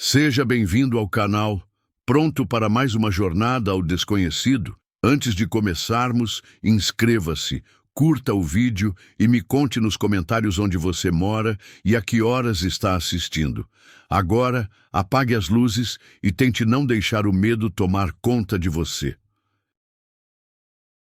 Seja bem-vindo ao canal. Pronto para mais uma jornada ao desconhecido? Antes de começarmos, inscreva-se, curta o vídeo e me conte nos comentários onde você mora e a que horas está assistindo. Agora, apague as luzes e tente não deixar o medo tomar conta de você.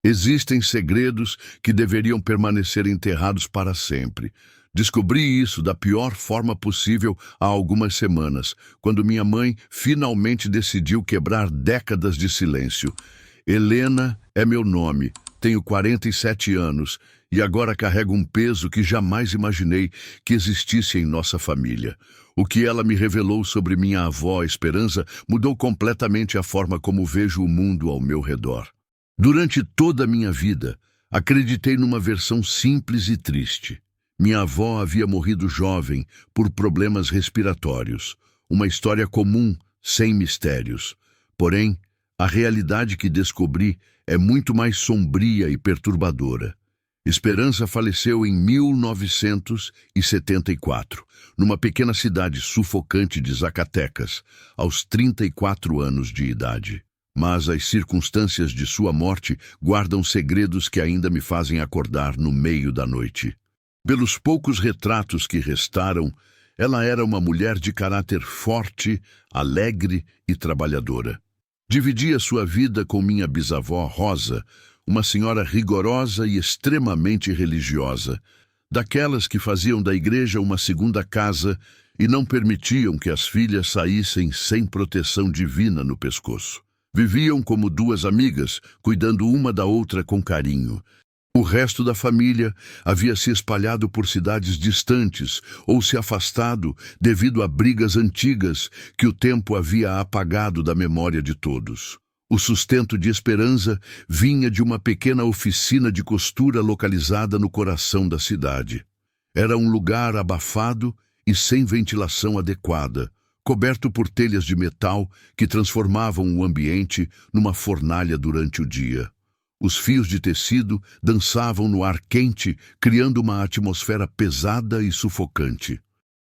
Existem segredos que deveriam permanecer enterrados para sempre. Descobri isso da pior forma possível há algumas semanas, quando minha mãe finalmente decidiu quebrar décadas de silêncio. Helena é meu nome, tenho 47 anos e agora carrego um peso que jamais imaginei que existisse em nossa família. O que ela me revelou sobre minha avó Esperança mudou completamente a forma como vejo o mundo ao meu redor. Durante toda a minha vida, acreditei numa versão simples e triste. Minha avó havia morrido jovem por problemas respiratórios. Uma história comum, sem mistérios. Porém, a realidade que descobri é muito mais sombria e perturbadora. Esperança faleceu em 1974, numa pequena cidade sufocante de Zacatecas, aos 34 anos de idade. Mas as circunstâncias de sua morte guardam segredos que ainda me fazem acordar no meio da noite. Pelos poucos retratos que restaram, ela era uma mulher de caráter forte, alegre e trabalhadora. Dividia sua vida com minha bisavó Rosa, uma senhora rigorosa e extremamente religiosa, daquelas que faziam da igreja uma segunda casa e não permitiam que as filhas saíssem sem proteção divina no pescoço. Viviam como duas amigas, cuidando uma da outra com carinho. O resto da família havia se espalhado por cidades distantes ou se afastado devido a brigas antigas que o tempo havia apagado da memória de todos. O sustento de Esperança vinha de uma pequena oficina de costura localizada no coração da cidade. Era um lugar abafado e sem ventilação adequada, coberto por telhas de metal que transformavam o ambiente numa fornalha durante o dia. Os fios de tecido dançavam no ar quente, criando uma atmosfera pesada e sufocante.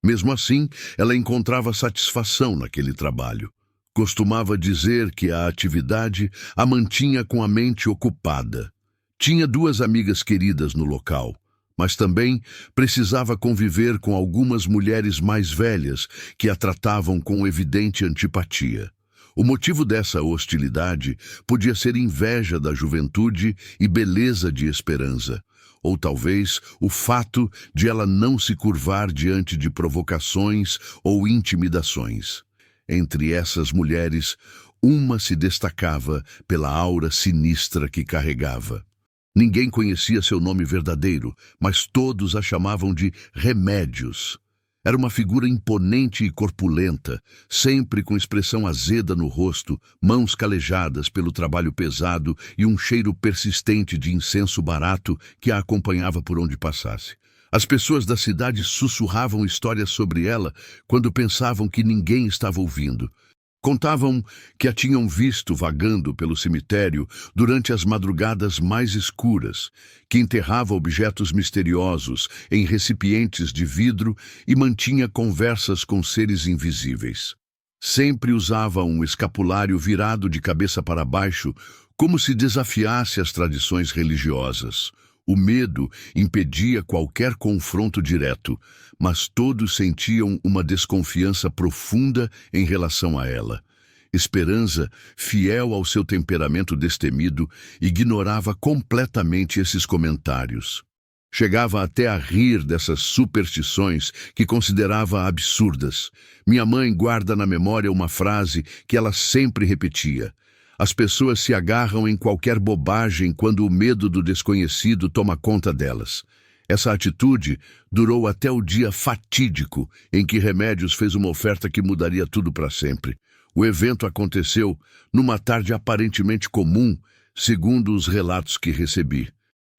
Mesmo assim, ela encontrava satisfação naquele trabalho. Costumava dizer que a atividade a mantinha com a mente ocupada. Tinha duas amigas queridas no local, mas também precisava conviver com algumas mulheres mais velhas que a tratavam com evidente antipatia. O motivo dessa hostilidade podia ser inveja da juventude e beleza de Esperança, ou talvez o fato de ela não se curvar diante de provocações ou intimidações. Entre essas mulheres, uma se destacava pela aura sinistra que carregava. Ninguém conhecia seu nome verdadeiro, mas todos a chamavam de Remédios. Era uma figura imponente e corpulenta, sempre com expressão azeda no rosto, mãos calejadas pelo trabalho pesado e um cheiro persistente de incenso barato que a acompanhava por onde passasse. As pessoas da cidade sussurravam histórias sobre ela quando pensavam que ninguém estava ouvindo. Contavam que a tinham visto vagando pelo cemitério durante as madrugadas mais escuras, que enterrava objetos misteriosos em recipientes de vidro e mantinha conversas com seres invisíveis. Sempre usava um escapulário virado de cabeça para baixo, como se desafiasse as tradições religiosas. O medo impedia qualquer confronto direto, mas todos sentiam uma desconfiança profunda em relação a ela. Esperança, fiel ao seu temperamento destemido, ignorava completamente esses comentários. Chegava até a rir dessas superstições que considerava absurdas. Minha mãe guarda na memória uma frase que ela sempre repetia: "As pessoas se agarram em qualquer bobagem quando o medo do desconhecido toma conta delas." Essa atitude durou até o dia fatídico em que Remédios fez uma oferta que mudaria tudo para sempre. O evento aconteceu numa tarde aparentemente comum, segundo os relatos que recebi.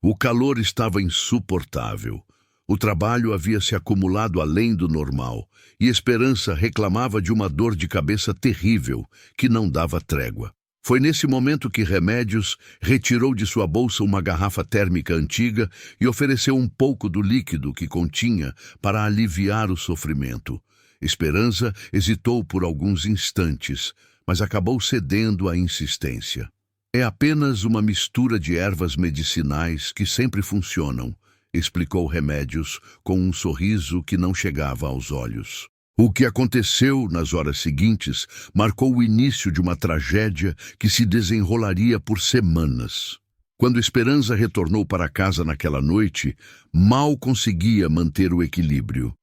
O calor estava insuportável. O trabalho havia se acumulado além do normal, e Esperança reclamava de uma dor de cabeça terrível que não dava trégua. Foi nesse momento que Remédios retirou de sua bolsa uma garrafa térmica antiga e ofereceu um pouco do líquido que continha para aliviar o sofrimento. Esperança hesitou por alguns instantes, mas acabou cedendo à insistência. É apenas uma mistura de ervas medicinais que sempre funcionam, explicou Remédios com um sorriso que não chegava aos olhos. O que aconteceu nas horas seguintes marcou o início de uma tragédia que se desenrolaria por semanas. Quando Esperança retornou para casa naquela noite, mal conseguia manter o equilíbrio.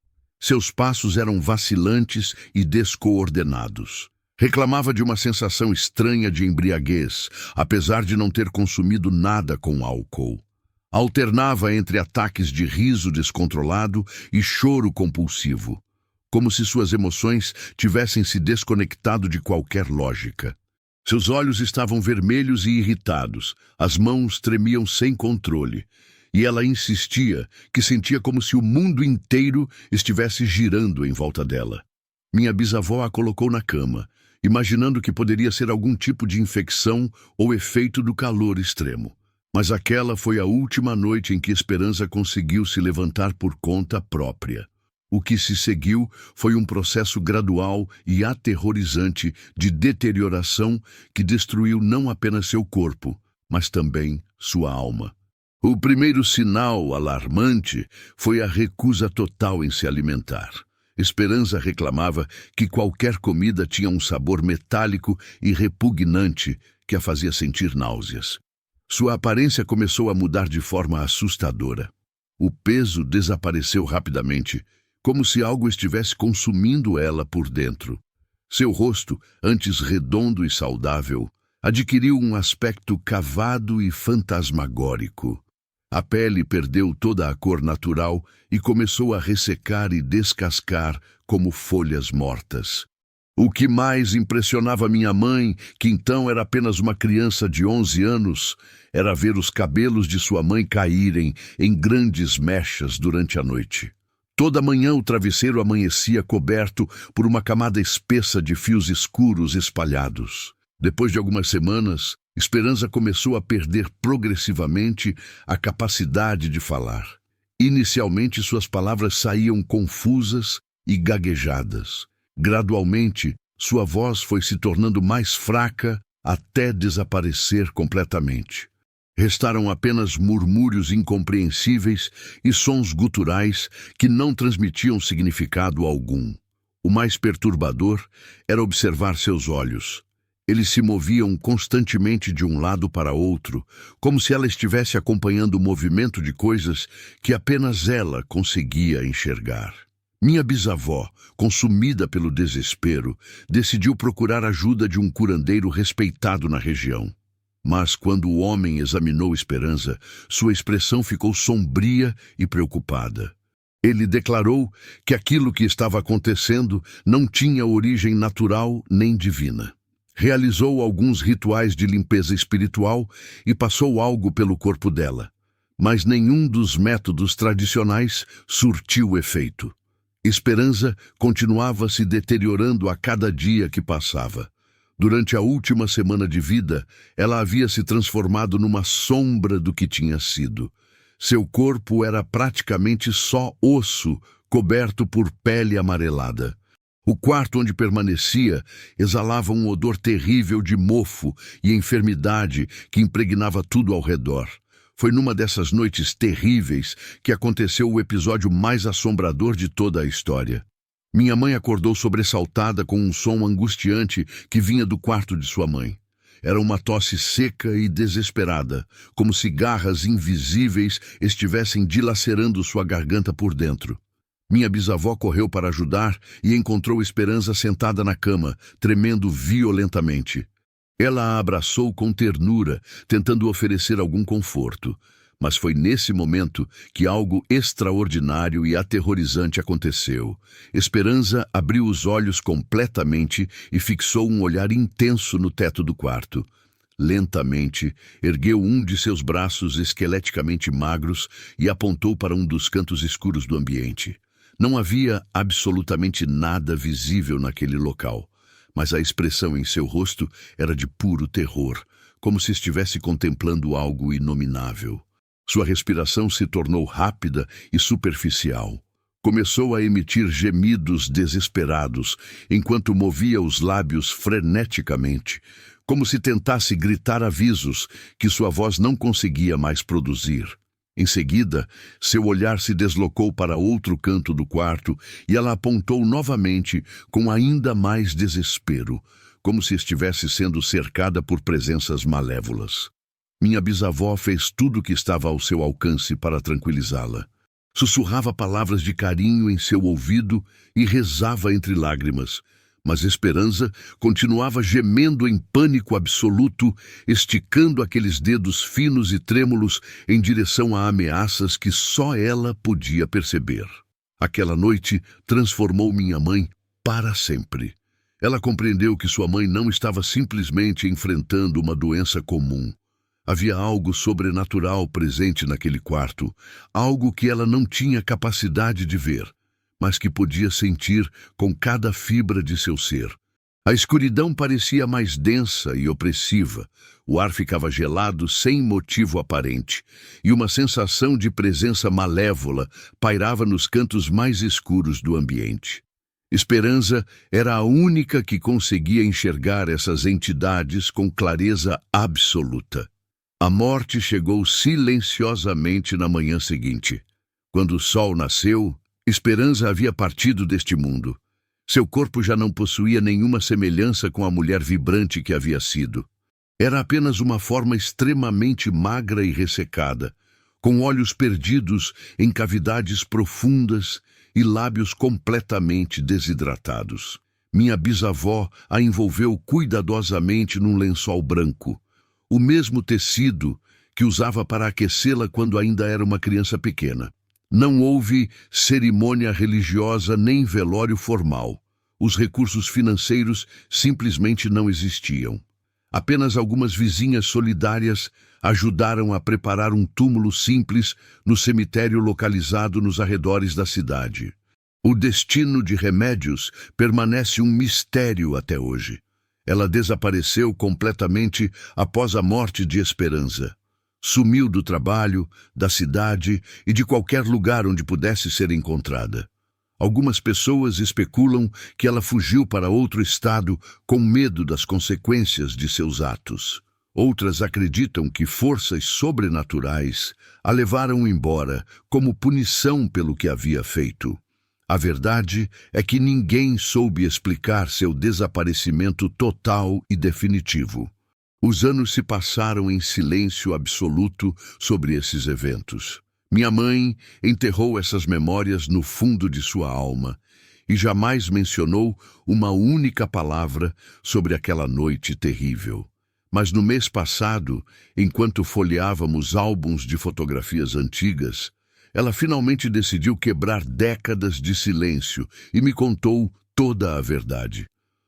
Seus passos eram vacilantes e descoordenados. Reclamava de uma sensação estranha de embriaguez, apesar de não ter consumido nada com álcool. Alternava entre ataques de riso descontrolado e choro compulsivo, como se suas emoções tivessem se desconectado de qualquer lógica. Seus olhos estavam vermelhos e irritados, as mãos tremiam sem controle, e ela insistia que sentia como se o mundo inteiro estivesse girando em volta dela. Minha bisavó a colocou na cama, imaginando que poderia ser algum tipo de infecção ou efeito do calor extremo. Mas aquela foi a última noite em que Esperança conseguiu se levantar por conta própria. O que se seguiu foi um processo gradual e aterrorizante de deterioração que destruiu não apenas seu corpo, mas também sua alma. O primeiro sinal alarmante foi a recusa total em se alimentar. Esperança reclamava que qualquer comida tinha um sabor metálico e repugnante que a fazia sentir náuseas. Sua aparência começou a mudar de forma assustadora. O peso desapareceu rapidamente, como se algo estivesse consumindo ela por dentro. Seu rosto, antes redondo e saudável, adquiriu um aspecto cavado e fantasmagórico. A pele perdeu toda a cor natural e começou a ressecar e descascar como folhas mortas. O que mais impressionava minha mãe, que então era apenas uma criança de 11 anos, era ver os cabelos de sua mãe caírem em grandes mechas durante a noite. Toda manhã o travesseiro amanhecia coberto por uma camada espessa de fios escuros espalhados. Depois de algumas semanas, Esperança começou a perder progressivamente a capacidade de falar. Inicialmente, suas palavras saíam confusas e gaguejadas. Gradualmente, sua voz foi se tornando mais fraca até desaparecer completamente. Restaram apenas murmúrios incompreensíveis e sons guturais que não transmitiam significado algum. O mais perturbador era observar seus olhos. Eles se moviam constantemente de um lado para outro, como se ela estivesse acompanhando o movimento de coisas que apenas ela conseguia enxergar. Minha bisavó, consumida pelo desespero, decidiu procurar ajuda de um curandeiro respeitado na região. Mas quando o homem examinou Esperança, sua expressão ficou sombria e preocupada. Ele declarou que aquilo que estava acontecendo não tinha origem natural nem divina. Realizou alguns rituais de limpeza espiritual e passou algo pelo corpo dela, mas nenhum dos métodos tradicionais surtiu efeito. Esperança continuava se deteriorando a cada dia que passava. Durante a última semana de vida, ela havia se transformado numa sombra do que tinha sido. Seu corpo era praticamente só osso, coberto por pele amarelada. O quarto onde permanecia exalava um odor terrível de mofo e enfermidade que impregnava tudo ao redor. Foi numa dessas noites terríveis que aconteceu o episódio mais assombrador de toda a história. Minha mãe acordou sobressaltada com um som angustiante que vinha do quarto de sua mãe. Era uma tosse seca e desesperada, como se garras invisíveis estivessem dilacerando sua garganta por dentro. Minha bisavó correu para ajudar e encontrou Esperança sentada na cama, tremendo violentamente. Ela a abraçou com ternura, tentando oferecer algum conforto. Mas foi nesse momento que algo extraordinário e aterrorizante aconteceu. Esperança abriu os olhos completamente e fixou um olhar intenso no teto do quarto. Lentamente, ergueu um de seus braços esqueleticamente magros e apontou para um dos cantos escuros do ambiente. Não havia absolutamente nada visível naquele local, mas a expressão em seu rosto era de puro terror, como se estivesse contemplando algo inominável. Sua respiração se tornou rápida e superficial. Começou a emitir gemidos desesperados, enquanto movia os lábios freneticamente, como se tentasse gritar avisos que sua voz não conseguia mais produzir. Em seguida, seu olhar se deslocou para outro canto do quarto e ela apontou novamente com ainda mais desespero, como se estivesse sendo cercada por presenças malévolas. Minha bisavó fez tudo o que estava ao seu alcance para tranquilizá-la. Sussurrava palavras de carinho em seu ouvido e rezava entre lágrimas, mas Esperança continuava gemendo em pânico absoluto, esticando aqueles dedos finos e trêmulos em direção a ameaças que só ela podia perceber. Aquela noite transformou minha mãe para sempre. Ela compreendeu que sua mãe não estava simplesmente enfrentando uma doença comum. Havia algo sobrenatural presente naquele quarto, algo que ela não tinha capacidade de ver, mas que podia sentir com cada fibra de seu ser. A escuridão parecia mais densa e opressiva, o ar ficava gelado sem motivo aparente, e uma sensação de presença malévola pairava nos cantos mais escuros do ambiente. Esperança era a única que conseguia enxergar essas entidades com clareza absoluta. A morte chegou silenciosamente na manhã seguinte. Quando o sol nasceu, Esperança havia partido deste mundo. Seu corpo já não possuía nenhuma semelhança com a mulher vibrante que havia sido. Era apenas uma forma extremamente magra e ressecada, com olhos perdidos em cavidades profundas e lábios completamente desidratados. Minha bisavó a envolveu cuidadosamente num lençol branco, o mesmo tecido que usava para aquecê-la quando ainda era uma criança pequena. Não houve cerimônia religiosa nem velório formal. Os recursos financeiros simplesmente não existiam. Apenas algumas vizinhas solidárias ajudaram a preparar um túmulo simples no cemitério localizado nos arredores da cidade. O destino de Remédios permanece um mistério até hoje. Ela desapareceu completamente após a morte de Esperança. Sumiu do trabalho, da cidade e de qualquer lugar onde pudesse ser encontrada. Algumas pessoas especulam que ela fugiu para outro estado com medo das consequências de seus atos. Outras acreditam que forças sobrenaturais a levaram embora como punição pelo que havia feito. A verdade é que ninguém soube explicar seu desaparecimento total e definitivo. Os anos se passaram em silêncio absoluto sobre esses eventos. Minha mãe enterrou essas memórias no fundo de sua alma e jamais mencionou uma única palavra sobre aquela noite terrível. Mas no mês passado, enquanto folheávamos álbuns de fotografias antigas, ela finalmente decidiu quebrar décadas de silêncio e me contou toda a verdade.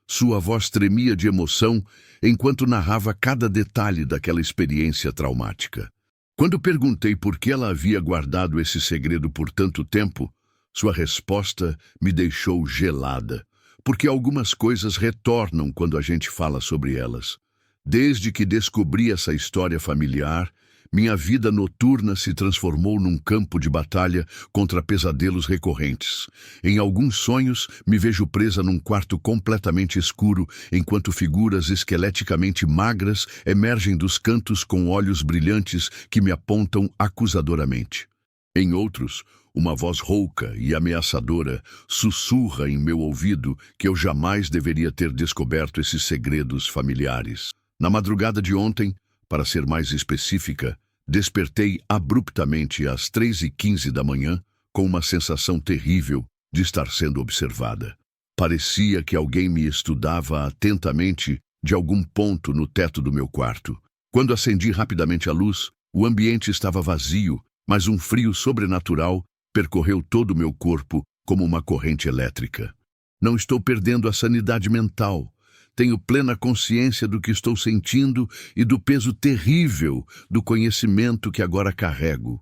Sua voz tremia de emoção enquanto narrava cada detalhe daquela experiência traumática. Quando perguntei por que ela havia guardado esse segredo por tanto tempo, sua resposta me deixou gelada, porque algumas coisas retornam quando a gente fala sobre elas. Desde que descobri essa história familiar, minha vida noturna se transformou num campo de batalha contra pesadelos recorrentes. Em alguns sonhos, me vejo presa num quarto completamente escuro, enquanto figuras esqueleticamente magras emergem dos cantos com olhos brilhantes que me apontam acusadoramente. Em outros, uma voz rouca e ameaçadora sussurra em meu ouvido que eu jamais deveria ter descoberto esses segredos familiares. Na madrugada de ontem, para ser mais específica, despertei abruptamente às 3h15 da manhã com uma sensação terrível de estar sendo observada. Parecia que alguém me estudava atentamente de algum ponto no teto do meu quarto. Quando acendi rapidamente a luz, o ambiente estava vazio, mas um frio sobrenatural percorreu todo o meu corpo como uma corrente elétrica. Não estou perdendo a sanidade mental. Tenho plena consciência do que estou sentindo e do peso terrível do conhecimento que agora carrego.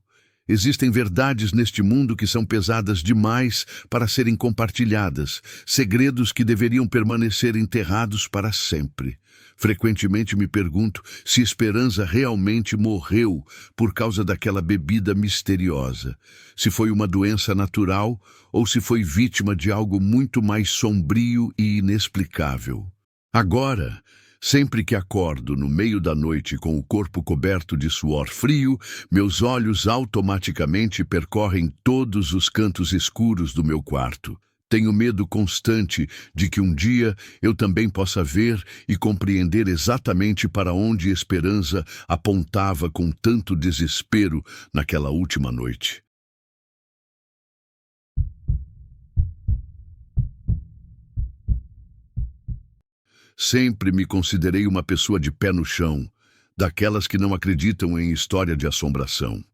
Existem verdades neste mundo que são pesadas demais para serem compartilhadas, segredos que deveriam permanecer enterrados para sempre. Frequentemente me pergunto se Esperança realmente morreu por causa daquela bebida misteriosa, se foi uma doença natural ou se foi vítima de algo muito mais sombrio e inexplicável. Agora, sempre que acordo no meio da noite com o corpo coberto de suor frio, meus olhos automaticamente percorrem todos os cantos escuros do meu quarto. Tenho medo constante de que um dia eu também possa ver e compreender exatamente para onde Esperança apontava com tanto desespero naquela última noite. Sempre me considerei uma pessoa de pé no chão, daquelas que não acreditam em história de assombração.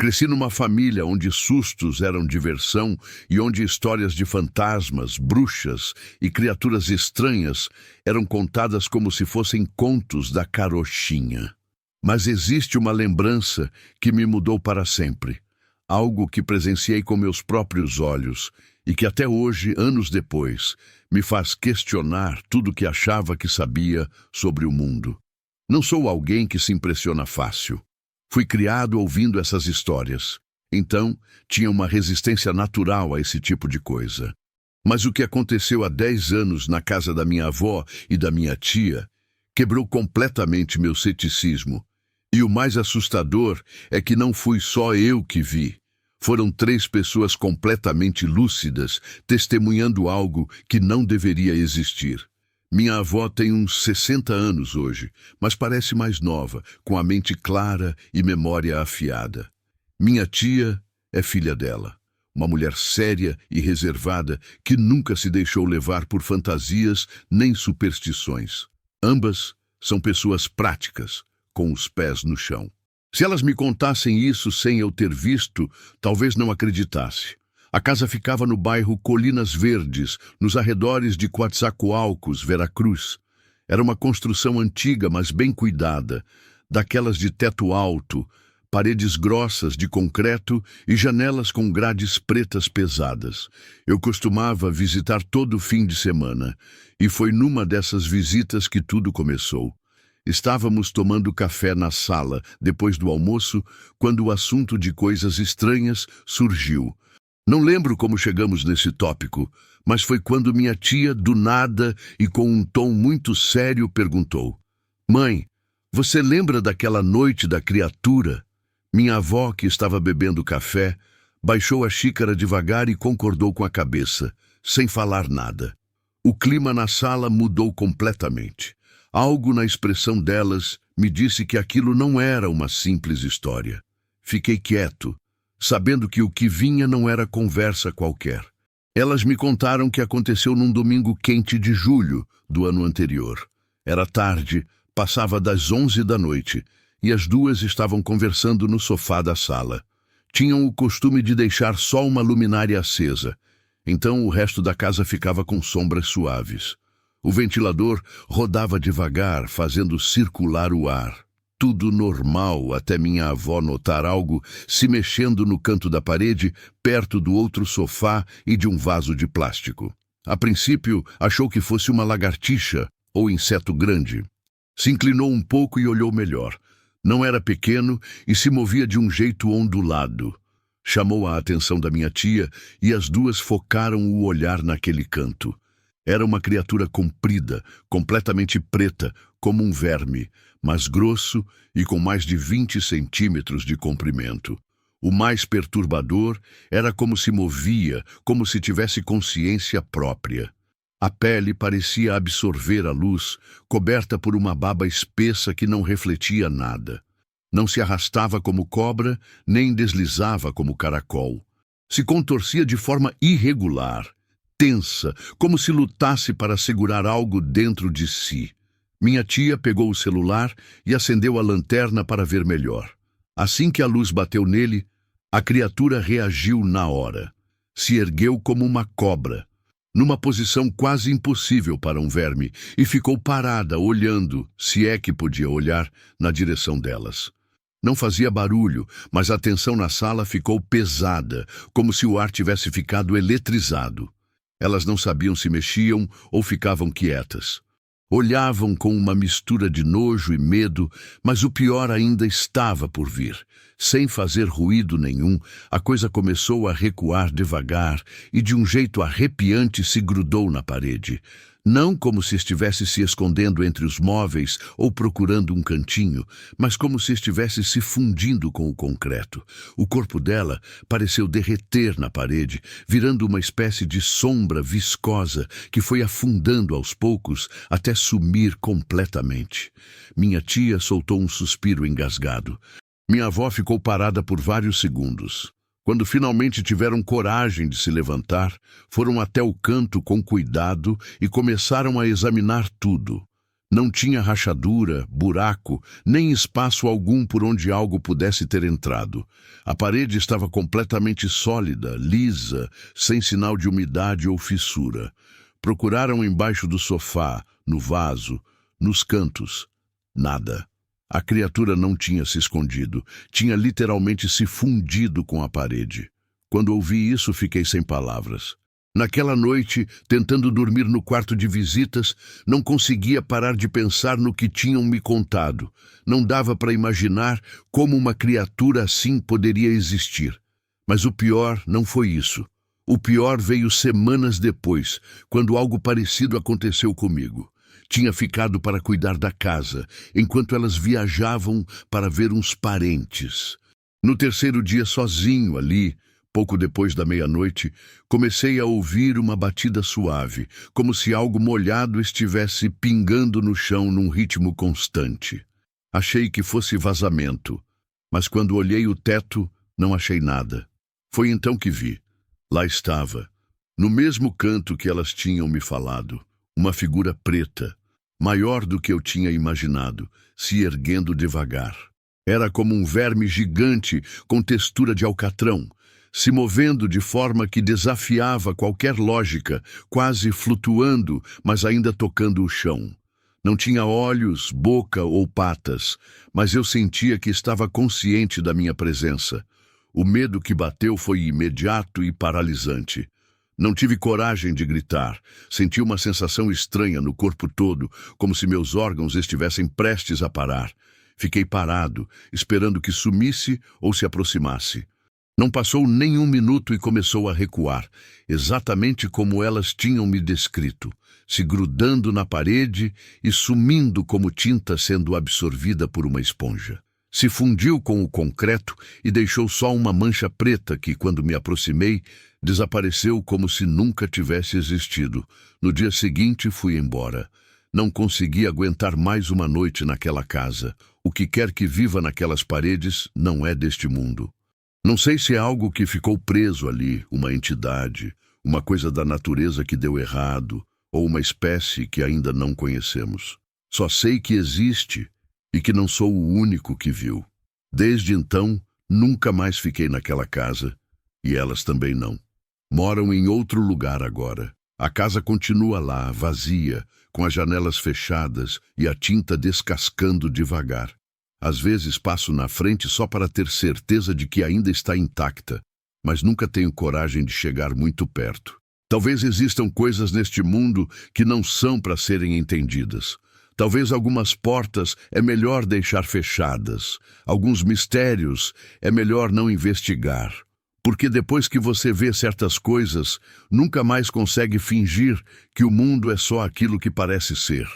Cresci numa família onde sustos eram diversão e onde histórias de fantasmas, bruxas e criaturas estranhas eram contadas como se fossem contos da carochinha. Mas existe uma lembrança que me mudou para sempre, algo que presenciei com meus próprios olhos e que até hoje, anos depois, me faz questionar tudo o que achava que sabia sobre o mundo. Não sou alguém que se impressiona fácil. Fui criado ouvindo essas histórias, então tinha uma resistência natural a esse tipo de coisa. Mas o que aconteceu há 10 anos na casa da minha avó e da minha tia quebrou completamente meu ceticismo. E o mais assustador é que não fui só eu que vi. Foram 3 pessoas completamente lúcidas, testemunhando algo que não deveria existir. Minha avó tem uns 60 anos hoje, mas parece mais nova, com a mente clara e memória afiada. Minha tia é filha dela, uma mulher séria e reservada que nunca se deixou levar por fantasias nem superstições. Ambas são pessoas práticas, com os pés no chão. Se elas me contassem isso sem eu ter visto, talvez não acreditasse. A casa ficava no bairro Colinas Verdes, nos arredores de Coatzacoalcos, Veracruz. Era uma construção antiga, mas bem cuidada, daquelas de teto alto, paredes grossas de concreto e janelas com grades pretas pesadas. Eu costumava visitar todo fim de semana, e foi numa dessas visitas que tudo começou. Estávamos tomando café na sala, depois do almoço, quando o assunto de coisas estranhas surgiu. Não lembro como chegamos nesse tópico, mas foi quando minha tia, do nada e com um tom muito sério, perguntou: "Mãe, você lembra daquela noite da criatura?" Minha avó, que estava bebendo café, baixou a xícara devagar e concordou com a cabeça, sem falar nada. O clima na sala mudou completamente. Algo na expressão delas me disse que aquilo não era uma simples história. Fiquei quieto, sabendo que o que vinha não era conversa qualquer. Elas me contaram que aconteceu num domingo quente de julho do ano anterior. Era tarde, passava das 11 da noite, e as duas estavam conversando no sofá da sala. Tinham o costume de deixar só uma luminária acesa, então o resto da casa ficava com sombras suaves. O ventilador rodava devagar, fazendo circular o ar. Tudo normal, até minha avó notar algo se mexendo no canto da parede, perto do outro sofá e de um vaso de plástico. A princípio, achou que fosse uma lagartixa ou inseto grande. Se inclinou um pouco e olhou melhor. Não era pequeno e se movia de um jeito ondulado. Chamou a atenção da minha tia e as duas focaram o olhar naquele canto. Era uma criatura comprida, completamente preta, como um verme, mas grosso e com mais de 20 centímetros de comprimento. O mais perturbador era como se movia, como se tivesse consciência própria. A pele parecia absorver a luz, coberta por uma baba espessa que não refletia nada. Não se arrastava como cobra, nem deslizava como caracol. Se contorcia de forma irregular, tensa, como se lutasse para segurar algo dentro de si. Minha tia pegou o celular e acendeu a lanterna para ver melhor. Assim que a luz bateu nele, a criatura reagiu na hora. Se ergueu como uma cobra, numa posição quase impossível para um verme, e ficou parada, olhando, se é que podia olhar, na direção delas. Não fazia barulho, mas a tensão na sala ficou pesada, como se o ar tivesse ficado eletrizado. Elas não sabiam se mexiam ou ficavam quietas. Olhavam com uma mistura de nojo e medo, mas o pior ainda estava por vir. Sem fazer ruído nenhum, a coisa começou a recuar devagar e de um jeito arrepiante se grudou na parede. Não como se estivesse se escondendo entre os móveis ou procurando um cantinho, mas como se estivesse se fundindo com o concreto. O corpo dela pareceu derreter na parede, virando uma espécie de sombra viscosa que foi afundando aos poucos até sumir completamente. Minha tia soltou um suspiro engasgado. Minha avó ficou parada por vários segundos. Quando finalmente tiveram coragem de se levantar, foram até o canto com cuidado e começaram a examinar tudo. Não tinha rachadura, buraco, nem espaço algum por onde algo pudesse ter entrado. A parede estava completamente sólida, lisa, sem sinal de umidade ou fissura. Procuraram embaixo do sofá, no vaso, nos cantos. Nada. A criatura não tinha se escondido, tinha literalmente se fundido com a parede. Quando ouvi isso, fiquei sem palavras. Naquela noite, tentando dormir no quarto de visitas, não conseguia parar de pensar no que tinham me contado. Não dava para imaginar como uma criatura assim poderia existir. Mas o pior não foi isso. O pior veio semanas depois, quando algo parecido aconteceu comigo. Tinha ficado para cuidar da casa, enquanto elas viajavam para ver uns parentes. No terceiro dia, sozinho ali, pouco depois da meia-noite, comecei a ouvir uma batida suave, como se algo molhado estivesse pingando no chão num ritmo constante. Achei que fosse vazamento, mas quando olhei o teto, não achei nada. Foi então que vi. Lá estava, no mesmo canto que elas tinham me falado, uma figura preta, maior do que eu tinha imaginado, se erguendo devagar. Era como um verme gigante com textura de alcatrão, se movendo de forma que desafiava qualquer lógica, quase flutuando, mas ainda tocando o chão. Não tinha olhos, boca ou patas, mas eu sentia que estava consciente da minha presença. O medo que bateu foi imediato e paralisante. Não tive coragem de gritar. Senti uma sensação estranha no corpo todo, como se meus órgãos estivessem prestes a parar. Fiquei parado, esperando que sumisse ou se aproximasse. Não passou nem um minuto e começou a recuar, exatamente como elas tinham me descrito, se grudando na parede e sumindo como tinta sendo absorvida por uma esponja. Se fundiu com o concreto e deixou só uma mancha preta que, quando me aproximei, desapareceu como se nunca tivesse existido. No dia seguinte, fui embora. Não consegui aguentar mais uma noite naquela casa. O que quer que viva naquelas paredes não é deste mundo. Não sei se é algo que ficou preso ali, uma entidade, uma coisa da natureza que deu errado, ou uma espécie que ainda não conhecemos. Só sei que existe e que não sou o único que viu. Desde então, nunca mais fiquei naquela casa, e elas também não. Moram em outro lugar agora. A casa continua lá, vazia, com as janelas fechadas e a tinta descascando devagar. Às vezes passo na frente só para ter certeza de que ainda está intacta, mas nunca tenho coragem de chegar muito perto. Talvez existam coisas neste mundo que não são para serem entendidas. Talvez algumas portas é melhor deixar fechadas. Alguns mistérios é melhor não investigar. Porque depois que você vê certas coisas, nunca mais consegue fingir que o mundo é só aquilo que parece ser.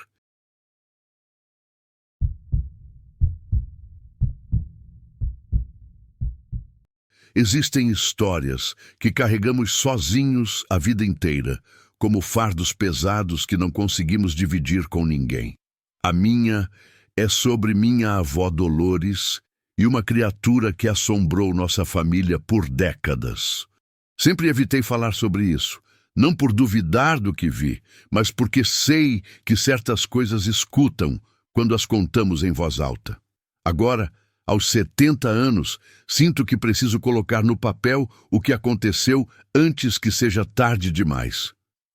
Existem histórias que carregamos sozinhos a vida inteira, como fardos pesados que não conseguimos dividir com ninguém. A minha é sobre minha avó Dolores e uma criatura que assombrou nossa família por décadas. Sempre evitei falar sobre isso, não por duvidar do que vi, mas porque sei que certas coisas escutam quando as contamos em voz alta. Agora, aos 70 anos, sinto que preciso colocar no papel o que aconteceu antes que seja tarde demais.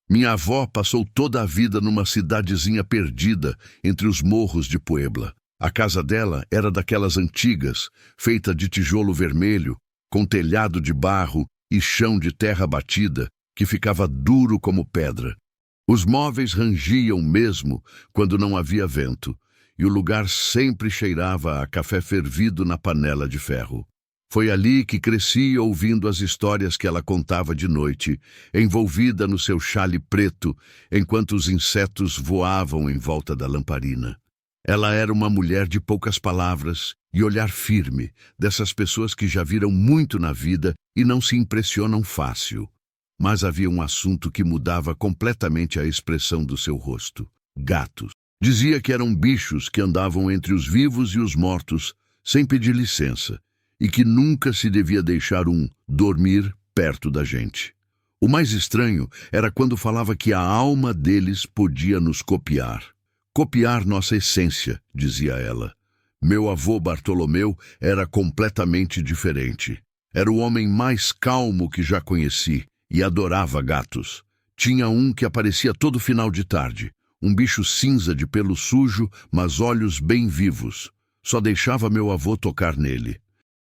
Minha avó passou toda a vida numa cidadezinha perdida entre os morros de Puebla. A casa dela era daquelas antigas, feita de tijolo vermelho, com telhado de barro e chão de terra batida, que ficava duro como pedra. Os móveis rangiam mesmo quando não havia vento, e o lugar sempre cheirava a café fervido na panela de ferro. Foi ali que cresci ouvindo as histórias que ela contava de noite, envolvida no seu xale preto, enquanto os insetos voavam em volta da lamparina. Ela era uma mulher de poucas palavras e olhar firme, dessas pessoas que já viram muito na vida e não se impressionam fácil. Mas havia um assunto que mudava completamente a expressão do seu rosto. Gatos. Dizia que eram bichos que andavam entre os vivos e os mortos, sem pedir licença, e que nunca se devia deixar dormir perto da gente. O mais estranho era quando falava que a alma deles podia nos copiar. Copiar nossa essência, dizia ela. Meu avô Bartolomeu era completamente diferente. Era o homem mais calmo que já conheci e adorava gatos. Tinha um que aparecia todo final de tarde, um bicho cinza de pelo sujo, mas olhos bem vivos. Só deixava meu avô tocar nele.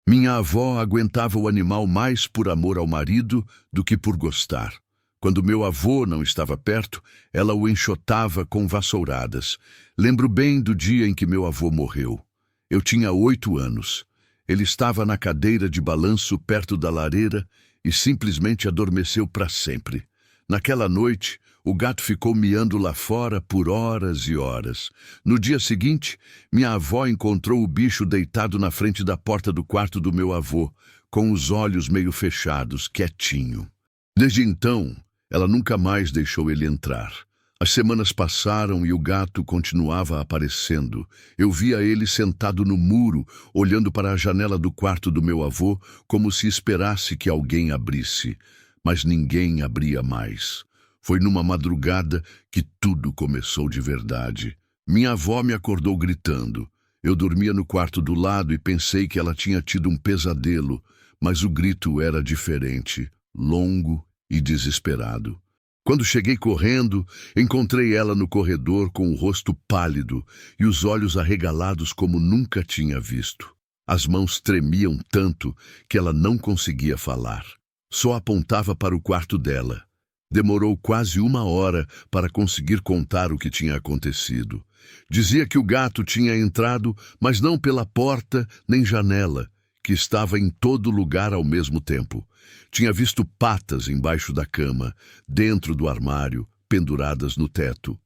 Minha avó aguentava o animal mais por amor ao marido do que por gostar. Quando meu avô não estava perto, ela o enxotava com vassouradas. Lembro bem do dia em que meu avô morreu. Eu tinha 8 anos. Ele estava na cadeira de balanço perto da lareira e simplesmente adormeceu para sempre. Naquela noite, o gato ficou miando lá fora por horas e horas. No dia seguinte, minha avó encontrou o bicho deitado na frente da porta do quarto do meu avô, com os olhos meio fechados, quietinho. Desde então, ela nunca mais deixou ele entrar. As semanas passaram e o gato continuava aparecendo. Eu via ele sentado no muro, olhando para a janela do quarto do meu avô, como se esperasse que alguém abrisse. Mas ninguém abria mais. Foi numa madrugada que tudo começou de verdade. Minha avó me acordou gritando. Eu dormia no quarto do lado e pensei que ela tinha tido um pesadelo, mas o grito era diferente, longo e desesperado. Quando cheguei correndo, encontrei ela no corredor com o rosto pálido e os olhos arregalados como nunca tinha visto. As mãos tremiam tanto que ela não conseguia falar. Só apontava para o quarto dela. Demorou quase 1 hora para conseguir contar o que tinha acontecido. Dizia que o gato tinha entrado, mas não pela porta nem janela, que estava em todo lugar ao mesmo tempo. Tinha visto patas embaixo da cama, dentro do armário, penduradas no teto.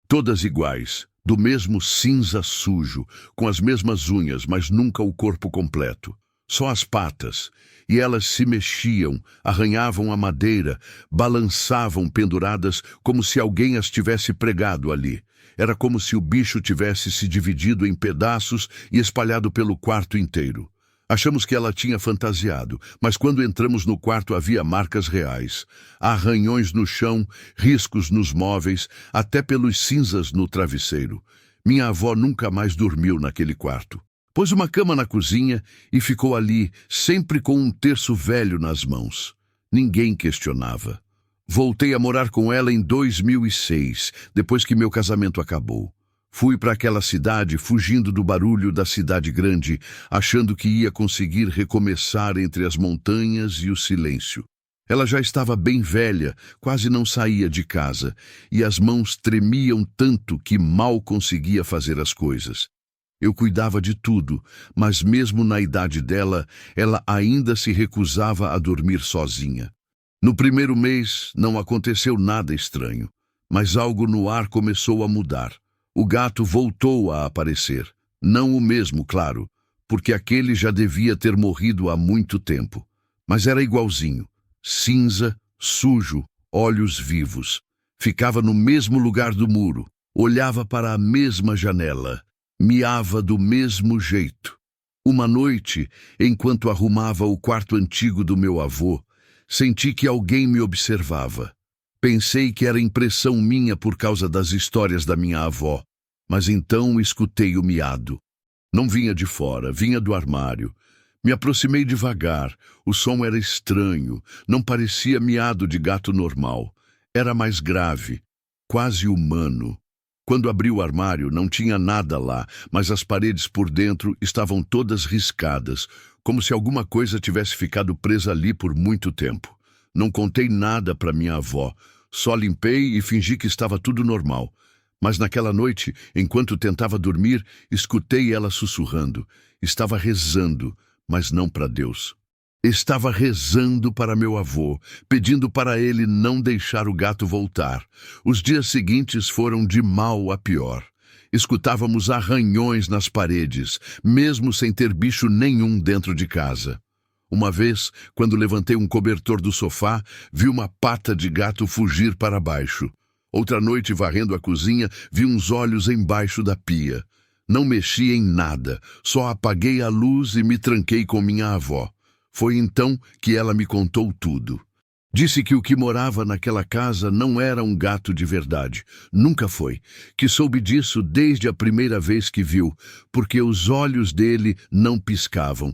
Todas iguais, do mesmo cinza sujo, com as mesmas unhas, mas nunca o corpo completo. Só as patas, e elas se mexiam, arranhavam a madeira, balançavam penduradas como se alguém as tivesse pregado ali. Era como se o bicho tivesse se dividido em pedaços e espalhado pelo quarto inteiro. Achamos que ela tinha fantasiado, mas quando entramos no quarto havia marcas reais. Arranhões no chão, riscos nos móveis, até pelos cinzas no travesseiro. Minha avó nunca mais dormiu naquele quarto. Pôs uma cama na cozinha e ficou ali, sempre com um terço velho nas mãos. Ninguém questionava. Voltei a morar com ela em 2006, depois que meu casamento acabou. Fui para aquela cidade, fugindo do barulho da cidade grande, achando que ia conseguir recomeçar entre as montanhas e o silêncio. Ela já estava bem velha, quase não saía de casa, e as mãos tremiam tanto que mal conseguia fazer as coisas. Eu cuidava de tudo, mas mesmo na idade dela, ela ainda se recusava a dormir sozinha. No primeiro mês, não aconteceu nada estranho, mas algo no ar começou a mudar. O gato voltou a aparecer. Não o mesmo, claro, porque aquele já devia ter morrido há muito tempo. Mas era igualzinho. Cinza, sujo, olhos vivos. Ficava no mesmo lugar do muro. Olhava para a mesma janela. Miava do mesmo jeito. Uma noite, enquanto arrumava o quarto antigo do meu avô, senti que alguém me observava. Pensei que era impressão minha por causa das histórias da minha avó, mas então escutei o miado. Não vinha de fora, vinha do armário. Me aproximei devagar, o som era estranho, não parecia miado de gato normal. Era mais grave, quase humano. Quando abri o armário, não tinha nada lá, mas as paredes por dentro estavam todas riscadas, como se alguma coisa tivesse ficado presa ali por muito tempo. Não contei nada para minha avó, só limpei e fingi que estava tudo normal. Mas naquela noite, enquanto tentava dormir, escutei ela sussurrando. Estava rezando, mas não para Deus. Estava rezando para meu avô, pedindo para ele não deixar o gato voltar. Os dias seguintes foram de mal a pior. Escutávamos arranhões nas paredes, mesmo sem ter bicho nenhum dentro de casa. Uma vez, quando levantei um cobertor do sofá, vi uma pata de gato fugir para baixo. Outra noite, varrendo a cozinha, vi uns olhos embaixo da pia. Não mexi em nada, só apaguei a luz e me tranquei com minha avó. Foi então que ela me contou tudo. Disse que o que morava naquela casa não era um gato de verdade. Nunca foi. Que soube disso desde a primeira vez que viu, porque os olhos dele não piscavam.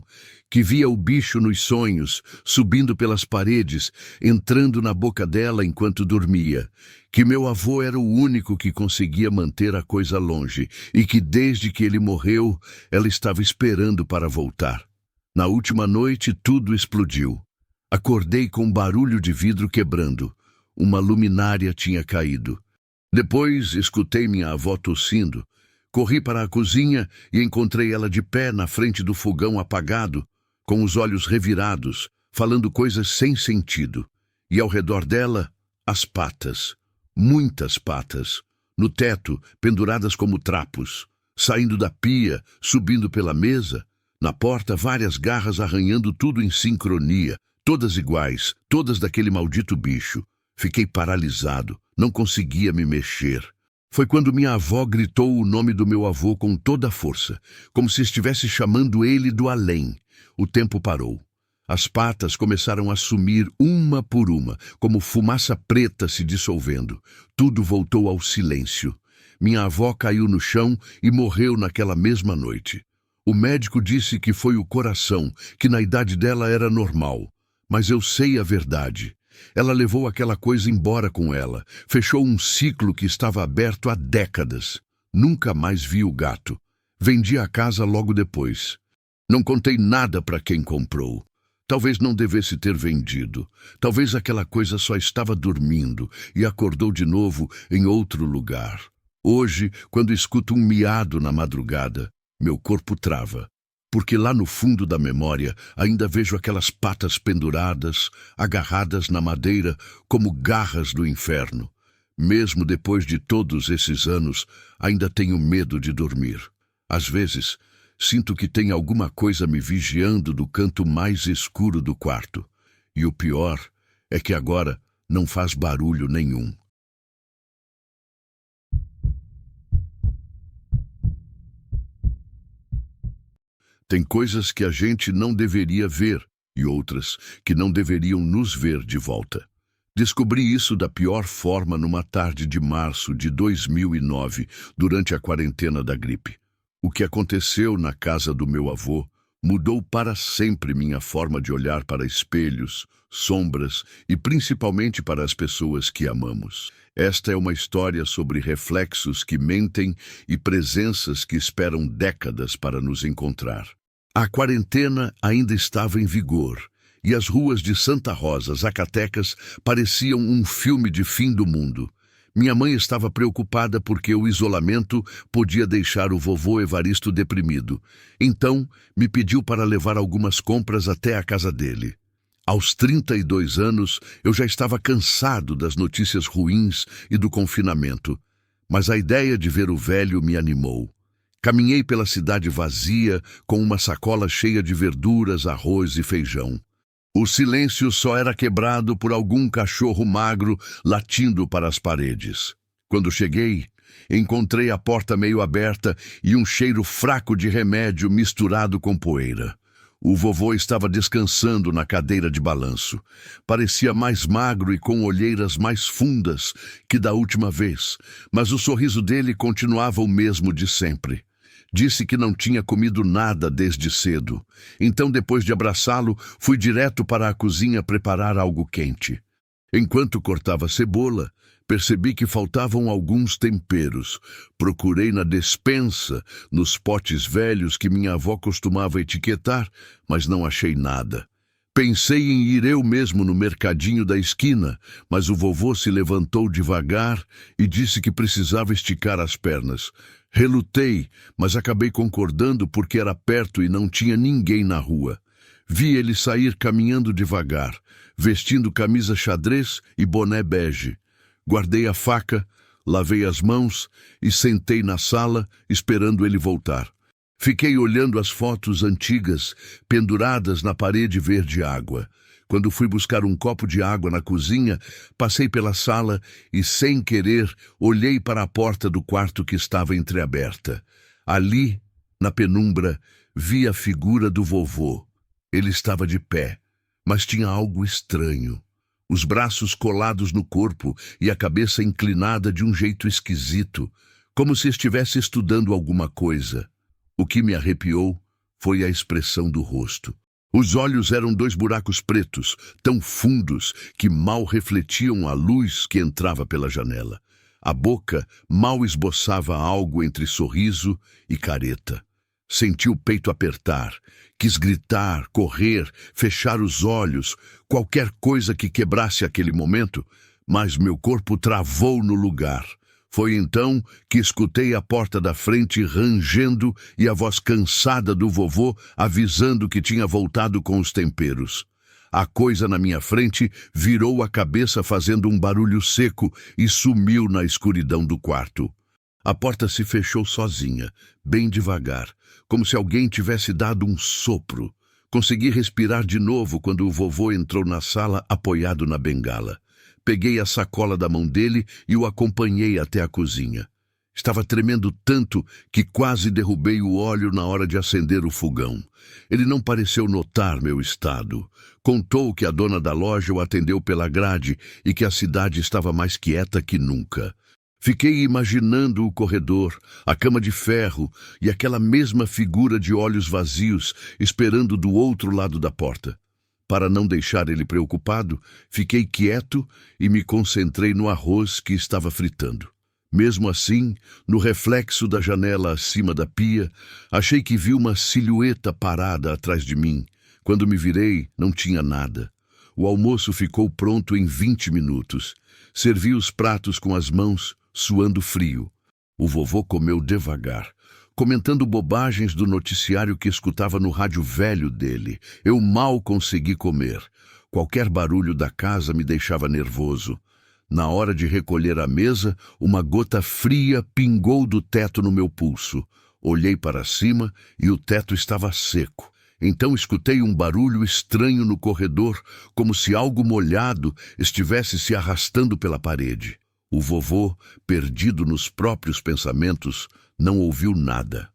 Que via o bicho nos sonhos, subindo pelas paredes, entrando na boca dela enquanto dormia. Que meu avô era o único que conseguia manter a coisa longe e que desde que ele morreu, ela estava esperando para voltar. Na última noite, tudo explodiu. Acordei com um barulho de vidro quebrando. Uma luminária tinha caído. Depois, escutei minha avó tossindo. Corri para a cozinha e encontrei ela de pé na frente do fogão apagado, com os olhos revirados, falando coisas sem sentido. E ao redor dela, as patas. Muitas patas. No teto, penduradas como trapos. Saindo da pia, subindo pela mesa. Na porta, várias garras arranhando tudo em sincronia, todas iguais, todas daquele maldito bicho. Fiquei paralisado, não conseguia me mexer. Foi quando minha avó gritou o nome do meu avô com toda a força, como se estivesse chamando ele do além. O tempo parou. As patas começaram a sumir uma por uma, como fumaça preta se dissolvendo. Tudo voltou ao silêncio. Minha avó caiu no chão e morreu naquela mesma noite. O médico disse que foi o coração, que na idade dela era normal. Mas eu sei a verdade. Ela levou aquela coisa embora com ela, fechou um ciclo que estava aberto há décadas. Nunca mais vi o gato. Vendi a casa logo depois. Não contei nada para quem comprou. Talvez não devesse ter vendido. Talvez aquela coisa só estava dormindo e acordou de novo em outro lugar. Hoje, quando escuto um miado na madrugada, meu corpo trava, porque lá no fundo da memória ainda vejo aquelas patas penduradas, agarradas na madeira como garras do inferno. Mesmo depois de todos esses anos, ainda tenho medo de dormir. Às vezes, sinto que tem alguma coisa me vigiando do canto mais escuro do quarto. E o pior é que agora não faz barulho nenhum. Tem coisas que a gente não deveria ver e outras que não deveriam nos ver de volta. Descobri isso da pior forma numa tarde de março de 2009, durante a quarentena da gripe. O que aconteceu na casa do meu avô mudou para sempre minha forma de olhar para espelhos, sombras e principalmente para as pessoas que amamos. Esta é uma história sobre reflexos que mentem e presenças que esperam décadas para nos encontrar. A quarentena ainda estava em vigor, e as ruas de Santa Rosa, Zacatecas, pareciam um filme de fim do mundo. Minha mãe estava preocupada porque o isolamento podia deixar o vovô Evaristo deprimido. Então, me pediu para levar algumas compras até a casa dele. Aos 32 anos, eu já estava cansado das notícias ruins e do confinamento, mas a ideia de ver o velho me animou. Caminhei pela cidade vazia, com uma sacola cheia de verduras, arroz e feijão. O silêncio só era quebrado por algum cachorro magro latindo para as paredes. Quando cheguei, encontrei a porta meio aberta e um cheiro fraco de remédio misturado com poeira. O vovô estava descansando na cadeira de balanço. Parecia mais magro e com olheiras mais fundas que da última vez, mas o sorriso dele continuava o mesmo de sempre. Disse que não tinha comido nada desde cedo. Então, depois de abraçá-lo, fui direto para a cozinha preparar algo quente. Enquanto cortava cebola, percebi que faltavam alguns temperos. Procurei na despensa, nos potes velhos que minha avó costumava etiquetar, mas não achei nada. Pensei em ir eu mesmo no mercadinho da esquina, mas o vovô se levantou devagar e disse que precisava esticar as pernas. Relutei, mas acabei concordando porque era perto e não tinha ninguém na rua. Vi ele sair caminhando devagar, vestindo camisa xadrez e boné bege. Guardei a faca, lavei as mãos e sentei na sala, esperando ele voltar. Fiquei olhando as fotos antigas, penduradas na parede verde água. Quando fui buscar um copo de água na cozinha, passei pela sala e, sem querer, olhei para a porta do quarto que estava entreaberta. Ali, na penumbra, vi a figura do vovô. Ele estava de pé, mas tinha algo estranho. Os braços colados no corpo e a cabeça inclinada de um jeito esquisito, como se estivesse estudando alguma coisa. O que me arrepiou foi a expressão do rosto. Os olhos eram 2 buracos pretos, tão fundos que mal refletiam a luz que entrava pela janela. A boca mal esboçava algo entre sorriso e careta. Senti o peito apertar, quis gritar, correr, fechar os olhos, qualquer coisa que quebrasse aquele momento, mas meu corpo travou no lugar. Foi então que escutei a porta da frente rangendo e a voz cansada do vovô avisando que tinha voltado com os temperos. A coisa na minha frente virou a cabeça fazendo um barulho seco e sumiu na escuridão do quarto. A porta se fechou sozinha, bem devagar, como se alguém tivesse dado um sopro. Consegui respirar de novo quando o vovô entrou na sala apoiado na bengala. Peguei a sacola da mão dele e o acompanhei até a cozinha. Estava tremendo tanto que quase derrubei o óleo na hora de acender o fogão. Ele não pareceu notar meu estado. Contou que a dona da loja o atendeu pela grade e que a cidade estava mais quieta que nunca. Fiquei imaginando o corredor, a cama de ferro e aquela mesma figura de olhos vazios esperando do outro lado da porta. Para não deixar ele preocupado, fiquei quieto e me concentrei no arroz que estava fritando. Mesmo assim, no reflexo da janela acima da pia, achei que vi uma silhueta parada atrás de mim. Quando me virei, não tinha nada. O almoço ficou pronto em 20 minutos. Servi os pratos com as mãos, suando frio. O vovô comeu devagar, comentando bobagens do noticiário que escutava no rádio velho dele. Eu mal consegui comer. Qualquer barulho da casa me deixava nervoso. Na hora de recolher a mesa, uma gota fria pingou do teto no meu pulso. Olhei para cima e o teto estava seco. Então escutei um barulho estranho no corredor, como se algo molhado estivesse se arrastando pela parede. O vovô, perdido nos próprios pensamentos, não ouviu nada.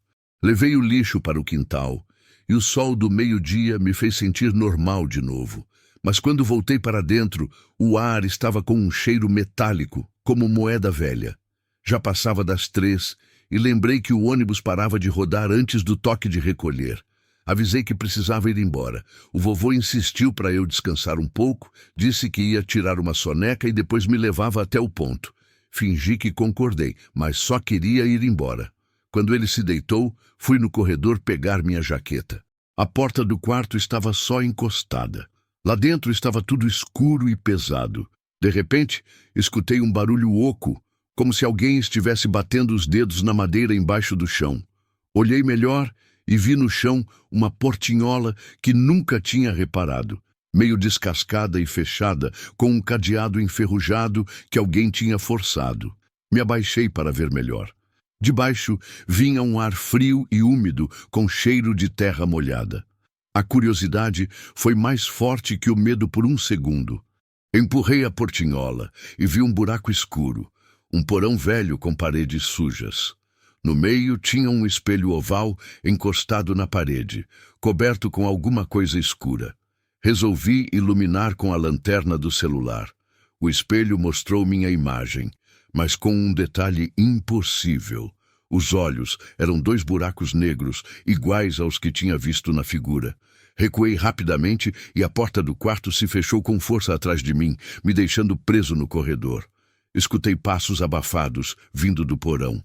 Levei o lixo para o quintal, e o sol do meio-dia me fez sentir normal de novo. Mas quando voltei para dentro, o ar estava com um cheiro metálico, como moeda velha. Já passava das 3 e lembrei que o ônibus parava de rodar antes do toque de recolher. Avisei que precisava ir embora. O vovô insistiu para eu descansar um pouco, disse que ia tirar uma soneca e depois me levava até o ponto. Fingi que concordei, mas só queria ir embora. Quando ele se deitou, fui no corredor pegar minha jaqueta. A porta do quarto estava só encostada. Lá dentro estava tudo escuro e pesado. De repente, escutei um barulho oco, como se alguém estivesse batendo os dedos na madeira embaixo do chão. Olhei melhor e vi no chão uma portinhola que nunca tinha reparado, meio descascada e fechada, com um cadeado enferrujado que alguém tinha forçado. Me abaixei para ver melhor. De baixo vinha um ar frio e úmido, com cheiro de terra molhada. A curiosidade foi mais forte que o medo por um segundo. Empurrei a portinhola e vi um buraco escuro, um porão velho com paredes sujas. No meio tinha um espelho oval encostado na parede, coberto com alguma coisa escura. Resolvi iluminar com a lanterna do celular. O espelho mostrou minha imagem, mas com um detalhe impossível. Os olhos eram 2 buracos negros, iguais aos que tinha visto na figura. Recuei rapidamente e a porta do quarto se fechou com força atrás de mim, me deixando preso no corredor. Escutei passos abafados vindo do porão.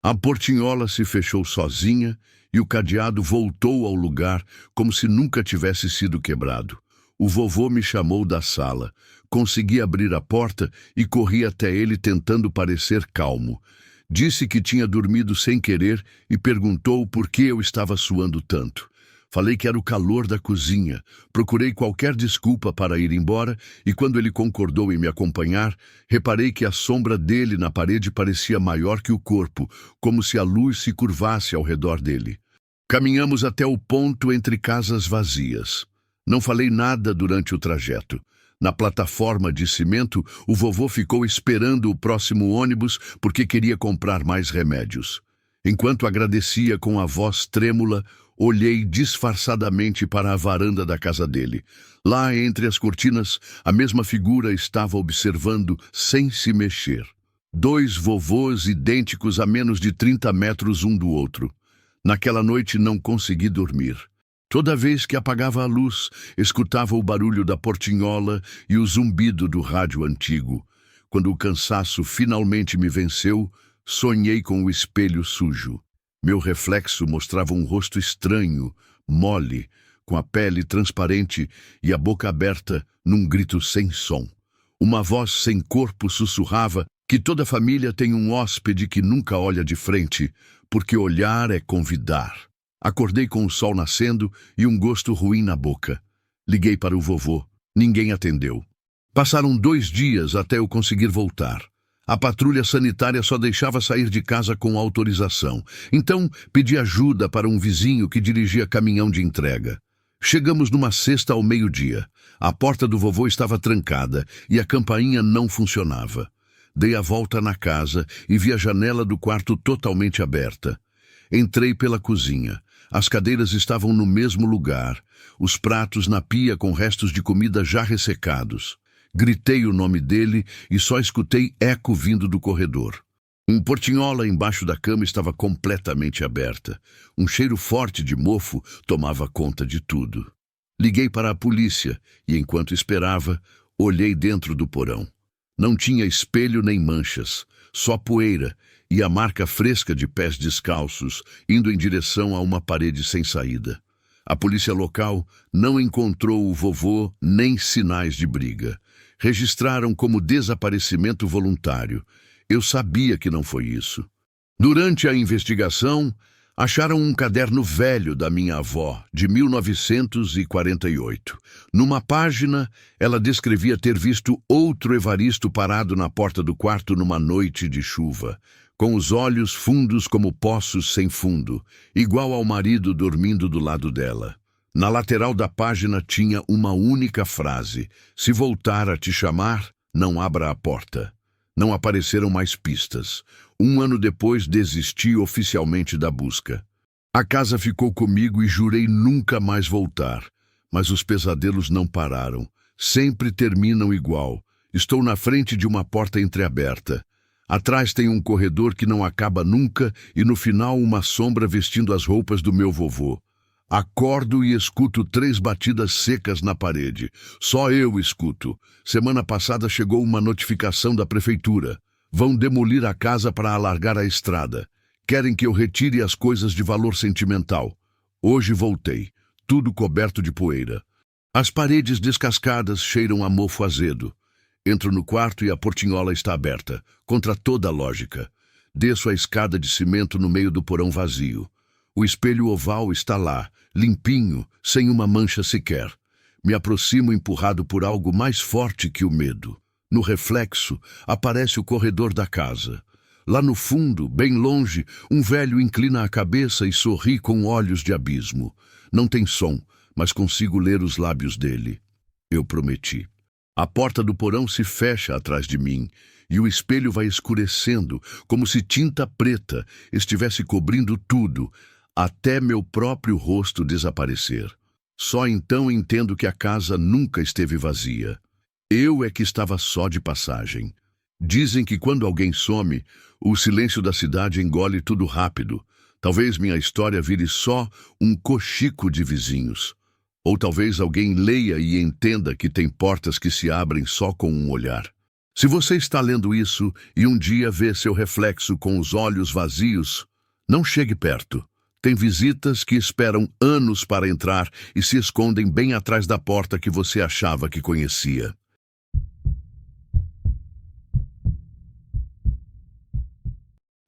A portinhola se fechou sozinha e o cadeado voltou ao lugar como se nunca tivesse sido quebrado. O vovô me chamou da sala. Consegui abrir a porta e corri até ele tentando parecer calmo. Disse que tinha dormido sem querer e perguntou por que eu estava suando tanto. Falei que era o calor da cozinha. Procurei qualquer desculpa para ir embora e quando ele concordou em me acompanhar, reparei que a sombra dele na parede parecia maior que o corpo, como se a luz se curvasse ao redor dele. Caminhamos até o ponto entre casas vazias. Não falei nada durante o trajeto. Na plataforma de cimento, o vovô ficou esperando o próximo ônibus porque queria comprar mais remédios. Enquanto agradecia com a voz trêmula, olhei disfarçadamente para a varanda da casa dele. Lá, entre as cortinas, a mesma figura estava observando sem se mexer. 2 vovôs idênticos a menos de 30 metros um do outro. Naquela noite não consegui dormir. Toda vez que apagava a luz, escutava o barulho da portinhola e o zumbido do rádio antigo. Quando o cansaço finalmente me venceu, sonhei com o espelho sujo. Meu reflexo mostrava um rosto estranho, mole, com a pele transparente e a boca aberta num grito sem som. Uma voz sem corpo sussurrava que toda família tem um hóspede que nunca olha de frente, porque olhar é convidar. Acordei com o sol nascendo e um gosto ruim na boca. Liguei para o vovô. Ninguém atendeu. Passaram 2 dias até eu conseguir voltar. A patrulha sanitária só deixava sair de casa com autorização. Então, pedi ajuda para um vizinho que dirigia caminhão de entrega. Chegamos numa sexta ao meio-dia. A porta do vovô estava trancada e a campainha não funcionava. Dei a volta na casa e vi a janela do quarto totalmente aberta. Entrei pela cozinha. As cadeiras estavam no mesmo lugar, os pratos na pia com restos de comida já ressecados. Gritei o nome dele e só escutei eco vindo do corredor. Um portinhola embaixo da cama estava completamente aberta. Um cheiro forte de mofo tomava conta de tudo. Liguei para a polícia e, enquanto esperava, olhei dentro do porão. Não tinha espelho nem manchas, só poeira e a marca fresca de pés descalços, indo em direção a uma parede sem saída. A polícia local não encontrou o vovô nem sinais de briga. Registraram como desaparecimento voluntário. Eu sabia que não foi isso. Durante a investigação, acharam um caderno velho da minha avó, de 1948. Numa página, ela descrevia ter visto outro Evaristo parado na porta do quarto numa noite de chuva, com os olhos fundos como poços sem fundo, igual ao marido dormindo do lado dela. Na lateral da página tinha uma única frase: "Se voltar a te chamar, não abra a porta." Não apareceram mais pistas. 1 ano depois desisti oficialmente da busca. A casa ficou comigo e jurei nunca mais voltar. Mas os pesadelos não pararam. Sempre terminam igual. Estou na frente de uma porta entreaberta. Atrás tem um corredor que não acaba nunca e no final uma sombra vestindo as roupas do meu vovô. Acordo e escuto 3 batidas secas na parede. Só eu escuto. Semana passada chegou uma notificação da prefeitura. Vão demolir a casa para alargar a estrada. Querem que eu retire as coisas de valor sentimental. Hoje voltei. Tudo coberto de poeira. As paredes descascadas cheiram a mofo azedo. Entro no quarto e a portinhola está aberta, contra toda a lógica. Desço a escada de cimento no meio do porão vazio. O espelho oval está lá, limpinho, sem uma mancha sequer. Me aproximo empurrado por algo mais forte que o medo. No reflexo, aparece o corredor da casa. Lá no fundo, bem longe, um velho inclina a cabeça e sorri com olhos de abismo. Não tem som, mas consigo ler os lábios dele. Eu prometi. A porta do porão se fecha atrás de mim e o espelho vai escurecendo, como se tinta preta estivesse cobrindo tudo, até meu próprio rosto desaparecer. Só então entendo que a casa nunca esteve vazia. Eu é que estava só de passagem. Dizem que quando alguém some, o silêncio da cidade engole tudo rápido. Talvez minha história vire só um cochico de vizinhos. Ou talvez alguém leia e entenda que tem portas que se abrem só com um olhar. Se você está lendo isso e um dia vê seu reflexo com os olhos vazios, não chegue perto. Tem visitas que esperam anos para entrar e se escondem bem atrás da porta que você achava que conhecia.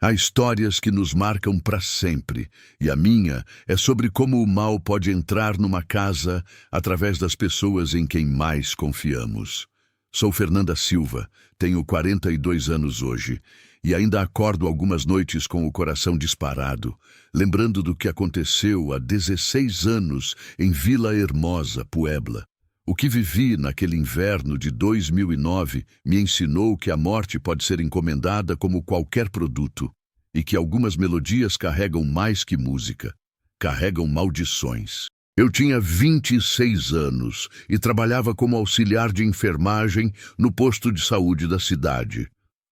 Há histórias que nos marcam para sempre, e a minha é sobre como o mal pode entrar numa casa através das pessoas em quem mais confiamos. Sou Fernanda Silva, tenho 42 anos hoje, e ainda acordo algumas noites com o coração disparado, lembrando do que aconteceu há 16 anos em Vila Hermosa, Puebla. O que vivi naquele inverno de 2009 me ensinou que a morte pode ser encomendada como qualquer produto e que algumas melodias carregam mais que música, carregam maldições. Eu tinha 26 anos e trabalhava como auxiliar de enfermagem no posto de saúde da cidade.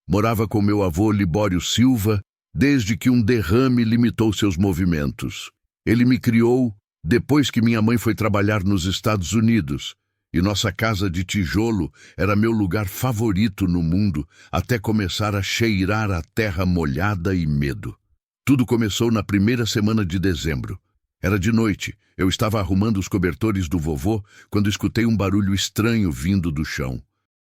Morava com meu avô Libório Silva desde que um derrame limitou seus movimentos. Ele me criou depois que minha mãe foi trabalhar nos Estados Unidos. E nossa casa de tijolo era meu lugar favorito no mundo, até começar a cheirar a terra molhada e medo. Tudo começou na primeira semana de dezembro. Era de noite, eu estava arrumando os cobertores do vovô quando escutei um barulho estranho vindo do chão.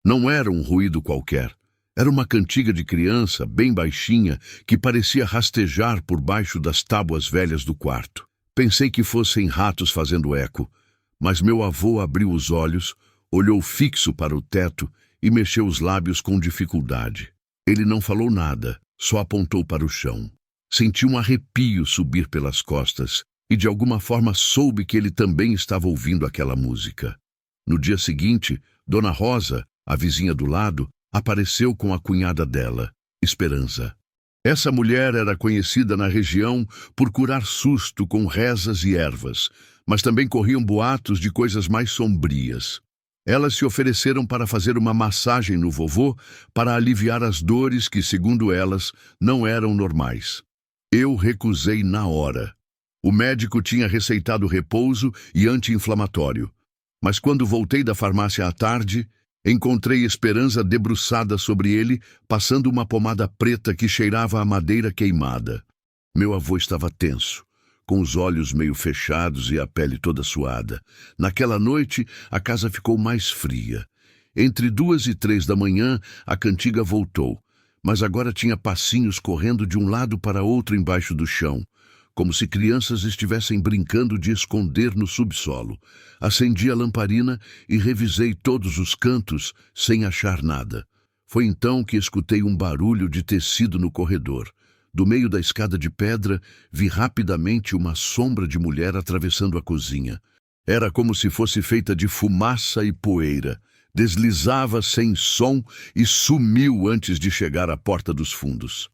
Não era um ruído qualquer. Era uma cantiga de criança, bem baixinha, que parecia rastejar por baixo das tábuas velhas do quarto. Pensei que fossem ratos fazendo eco. Mas meu avô abriu os olhos, olhou fixo para o teto e mexeu os lábios com dificuldade. Ele não falou nada, só apontou para o chão. Senti um arrepio subir pelas costas e de alguma forma soube que ele também estava ouvindo aquela música. No dia seguinte, Dona Rosa, a vizinha do lado, apareceu com a cunhada dela, Esperança. Essa mulher era conhecida na região por curar susto com rezas e ervas, mas também corriam boatos de coisas mais sombrias. Elas se ofereceram para fazer uma massagem no vovô para aliviar as dores que, segundo elas, não eram normais. Eu recusei na hora. O médico tinha receitado repouso e anti-inflamatório. Mas quando voltei da farmácia à tarde, encontrei Esperança debruçada sobre ele, passando uma pomada preta que cheirava a madeira queimada. Meu avô estava tenso, com os olhos meio fechados e a pele toda suada. Naquela noite, a casa ficou mais fria. Entre 2 e 3 da manhã, a cantiga voltou, mas agora tinha passinhos correndo de um lado para outro embaixo do chão, como se crianças estivessem brincando de esconder no subsolo. Acendi a lamparina e revisei todos os cantos, sem achar nada. Foi então que escutei um barulho de tecido no corredor. Do meio da escada de pedra, vi rapidamente uma sombra de mulher atravessando a cozinha. Era como se fosse feita de fumaça e poeira. Deslizava sem som e sumiu antes de chegar à porta dos fundos.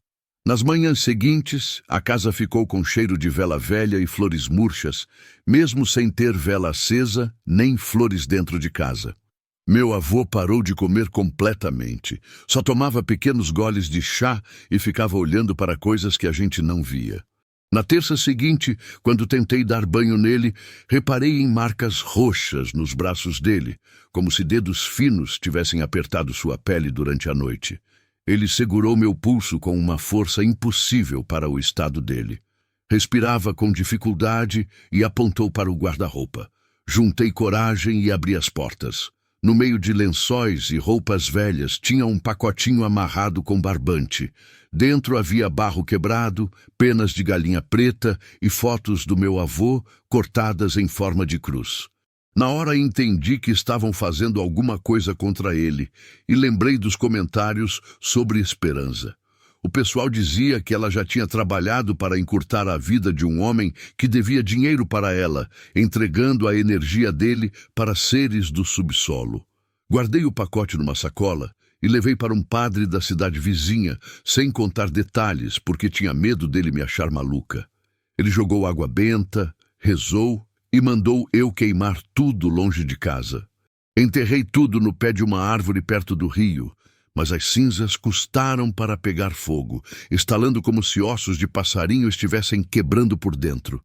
Nas manhãs seguintes, a casa ficou com cheiro de vela velha e flores murchas, mesmo sem ter vela acesa nem flores dentro de casa. Meu avô parou de comer completamente. Só tomava pequenos goles de chá e ficava olhando para coisas que a gente não via. Na terça seguinte, quando tentei dar banho nele, reparei em marcas roxas nos braços dele, como se dedos finos tivessem apertado sua pele durante a noite. Ele segurou meu pulso com uma força impossível para o estado dele. Respirava com dificuldade e apontou para o guarda-roupa. Juntei coragem e abri as portas. No meio de lençóis e roupas velhas tinha um pacotinho amarrado com barbante. Dentro havia barro quebrado, penas de galinha preta e fotos do meu avô cortadas em forma de cruz. Na hora entendi que estavam fazendo alguma coisa contra ele e lembrei dos comentários sobre Esperança. O pessoal dizia que ela já tinha trabalhado para encurtar a vida de um homem que devia dinheiro para ela, entregando a energia dele para seres do subsolo. Guardei o pacote numa sacola e levei para um padre da cidade vizinha, sem contar detalhes, porque tinha medo dele me achar maluca. Ele jogou água benta, rezou e mandou eu queimar tudo longe de casa. Enterrei tudo no pé de uma árvore perto do rio, mas as cinzas custaram para pegar fogo, estalando como se ossos de passarinho estivessem quebrando por dentro.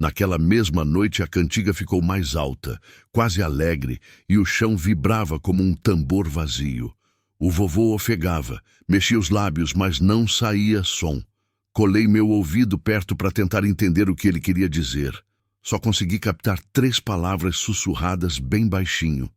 Naquela mesma noite a cantiga ficou mais alta, quase alegre, e o chão vibrava como um tambor vazio. O vovô ofegava, mexia os lábios, mas não saía som. Colei meu ouvido perto para tentar entender o que ele queria dizer. Só consegui captar 3 palavras sussurradas bem baixinho.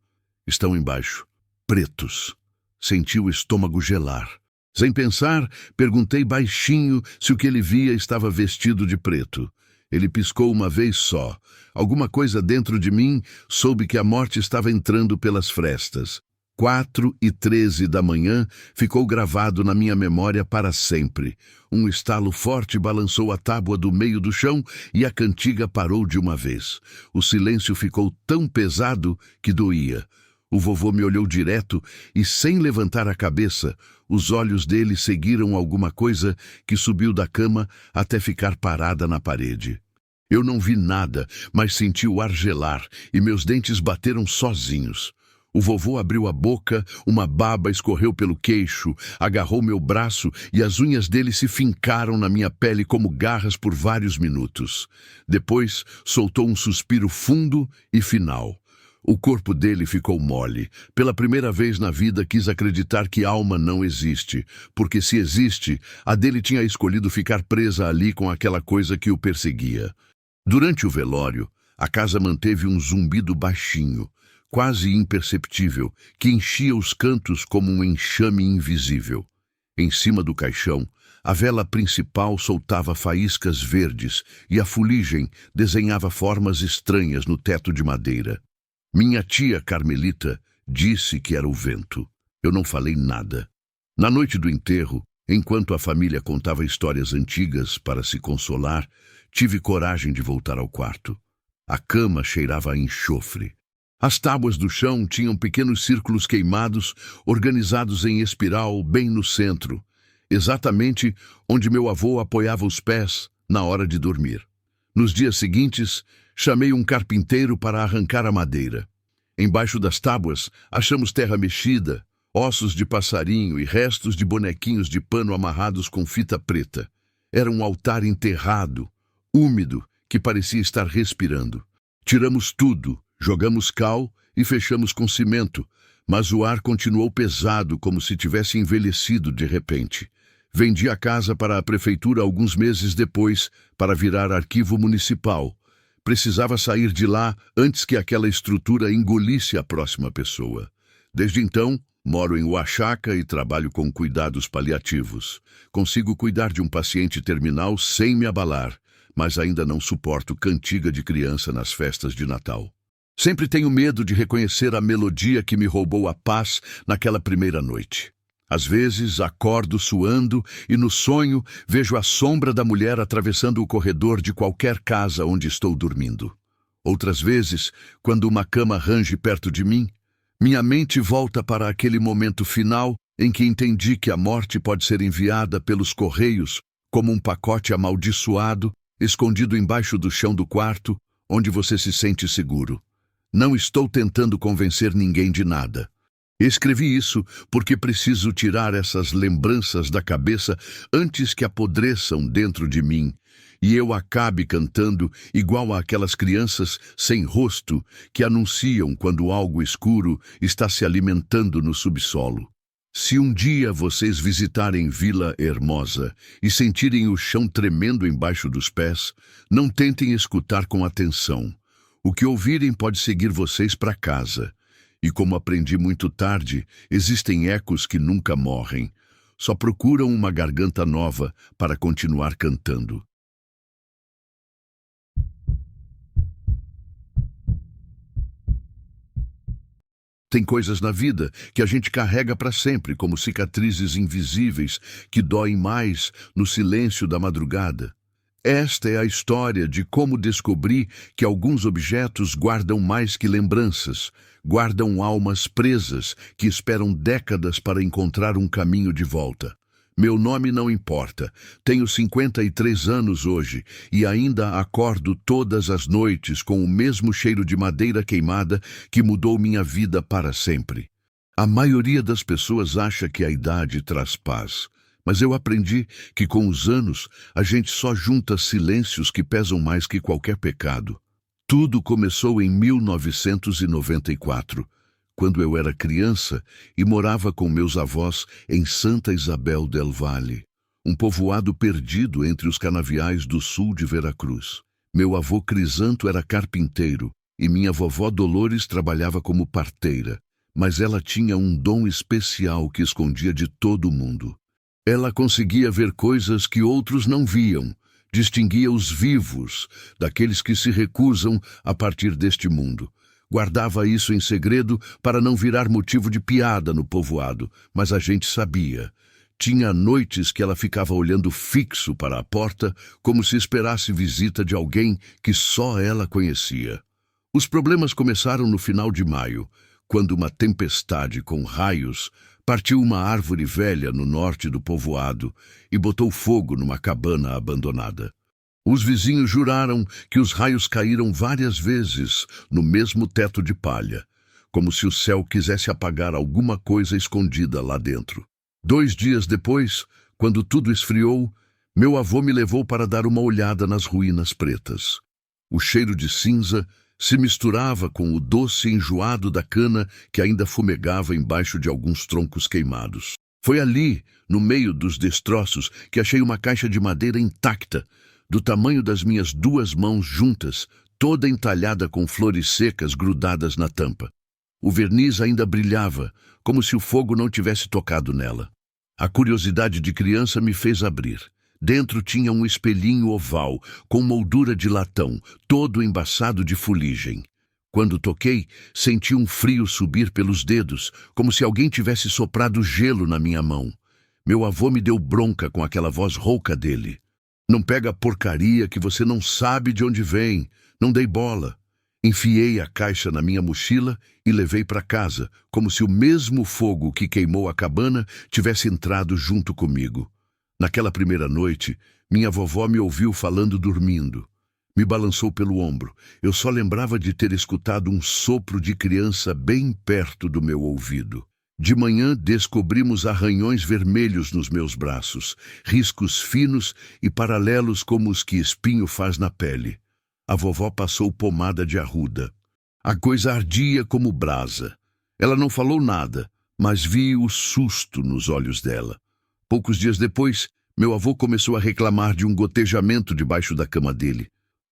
Estão embaixo. Pretos. Senti o estômago gelar. Sem pensar, perguntei baixinho se o que ele via estava vestido de preto. Ele piscou uma vez só. Alguma coisa dentro de mim soube que a morte estava entrando pelas frestas. 4h13 da manhã ficou gravado na minha memória para sempre. Um estalo forte balançou a tábua do meio do chão e a cantiga parou de uma vez. O silêncio ficou tão pesado que doía. O vovô me olhou direto e, sem levantar a cabeça, os olhos dele seguiram alguma coisa que subiu da cama até ficar parada na parede. Eu não vi nada, mas senti o ar gelar e meus dentes bateram sozinhos. O vovô abriu a boca, uma baba escorreu pelo queixo, agarrou meu braço e as unhas dele se fincaram na minha pele como garras por vários minutos. Depois, soltou um suspiro fundo e final. O corpo dele ficou mole. Pela primeira vez na vida quis acreditar que alma não existe, porque se existe, a dele tinha escolhido ficar presa ali com aquela coisa que o perseguia. Durante o velório, a casa manteve um zumbido baixinho, quase imperceptível, que enchia os cantos como um enxame invisível. Em cima do caixão, a vela principal soltava faíscas verdes e a fuligem desenhava formas estranhas no teto de madeira. Minha tia Carmelita disse que era o vento. Eu não falei nada. Na noite do enterro, enquanto a família contava histórias antigas para se consolar, tive coragem de voltar ao quarto. A cama cheirava a enxofre. As tábuas do chão tinham pequenos círculos queimados, organizados em espiral bem no centro, exatamente onde meu avô apoiava os pés na hora de dormir. Nos dias seguintes, chamei um carpinteiro para arrancar a madeira. Embaixo das tábuas, achamos terra mexida, ossos de passarinho e restos de bonequinhos de pano amarrados com fita preta. Era um altar enterrado, úmido, que parecia estar respirando. Tiramos tudo, jogamos cal e fechamos com cimento, mas o ar continuou pesado, como se tivesse envelhecido de repente. Vendi a casa para a prefeitura alguns meses depois, para virar arquivo municipal. Precisava sair de lá antes que aquela estrutura engolisse a próxima pessoa. Desde então, moro em Oaxaca e trabalho com cuidados paliativos. Consigo cuidar de um paciente terminal sem me abalar, mas ainda não suporto cantiga de criança nas festas de Natal. Sempre tenho medo de reconhecer a melodia que me roubou a paz naquela primeira noite. Às vezes, acordo suando e no sonho vejo a sombra da mulher atravessando o corredor de qualquer casa onde estou dormindo. Outras vezes, quando uma cama range perto de mim, minha mente volta para aquele momento final em que entendi que a morte pode ser enviada pelos correios como um pacote amaldiçoado, escondido embaixo do chão do quarto, onde você se sente seguro. Não estou tentando convencer ninguém de nada. Escrevi isso porque preciso tirar essas lembranças da cabeça antes que apodreçam dentro de mim e eu acabe cantando igual àquelas crianças sem rosto que anunciam quando algo escuro está se alimentando no subsolo. Se um dia vocês visitarem Vila Hermosa e sentirem o chão tremendo embaixo dos pés, não tentem escutar com atenção. O que ouvirem pode seguir vocês para casa. E como aprendi muito tarde, existem ecos que nunca morrem. Só procuram uma garganta nova para continuar cantando. Tem coisas na vida que a gente carrega para sempre, como cicatrizes invisíveis que doem mais no silêncio da madrugada. Esta é a história de como descobri que alguns objetos guardam mais que lembranças, guardam almas presas que esperam décadas para encontrar um caminho de volta. Meu nome não importa. Tenho 53 anos hoje e ainda acordo todas as noites com o mesmo cheiro de madeira queimada que mudou minha vida para sempre. A maioria das pessoas acha que a idade traz paz. Mas eu aprendi que com os anos a gente só junta silêncios que pesam mais que qualquer pecado. Tudo começou em 1994, quando eu era criança e morava com meus avós em Santa Isabel del Valle, um povoado perdido entre os canaviais do sul de Veracruz. Meu avô Crisanto era carpinteiro e minha vovó Dolores trabalhava como parteira, mas ela tinha um dom especial que escondia de todo mundo. Ela conseguia ver coisas que outros não viam, distinguia os vivos daqueles que se recusam a partir deste mundo. Guardava isso em segredo para não virar motivo de piada no povoado, mas a gente sabia. Tinha noites que ela ficava olhando fixo para a porta, como se esperasse visita de alguém que só ela conhecia. Os problemas começaram no final de maio, quando uma tempestade com raios partiu uma árvore velha no norte do povoado e botou fogo numa cabana abandonada. Os vizinhos juraram que os raios caíram várias vezes no mesmo teto de palha, como se o céu quisesse apagar alguma coisa escondida lá dentro. 2 dias depois, quando tudo esfriou, meu avô me levou para dar uma olhada nas ruínas pretas. O cheiro de cinza se misturava com o doce enjoado da cana que ainda fumegava embaixo de alguns troncos queimados. Foi ali, no meio dos destroços, que achei uma caixa de madeira intacta, do tamanho das minhas 2 mãos juntas, toda entalhada com flores secas grudadas na tampa. O verniz ainda brilhava, como se o fogo não tivesse tocado nela. A curiosidade de criança me fez abrir. Dentro tinha um espelhinho oval, com moldura de latão, todo embaçado de fuligem. Quando toquei, senti um frio subir pelos dedos, como se alguém tivesse soprado gelo na minha mão. Meu avô me deu bronca com aquela voz rouca dele. Não pega porcaria que você não sabe de onde vem. Não dei bola. Enfiei a caixa na minha mochila e levei para casa, como se o mesmo fogo que queimou a cabana tivesse entrado junto comigo. Naquela primeira noite, minha vovó me ouviu falando dormindo. Me balançou pelo ombro. Eu só lembrava de ter escutado um sopro de criança bem perto do meu ouvido. De manhã, descobrimos arranhões vermelhos nos meus braços, riscos finos e paralelos como os que espinho faz na pele. A vovó passou pomada de arruda. A coisa ardia como brasa. Ela não falou nada, mas vi o susto nos olhos dela. Poucos dias depois, meu avô começou a reclamar de um gotejamento debaixo da cama dele.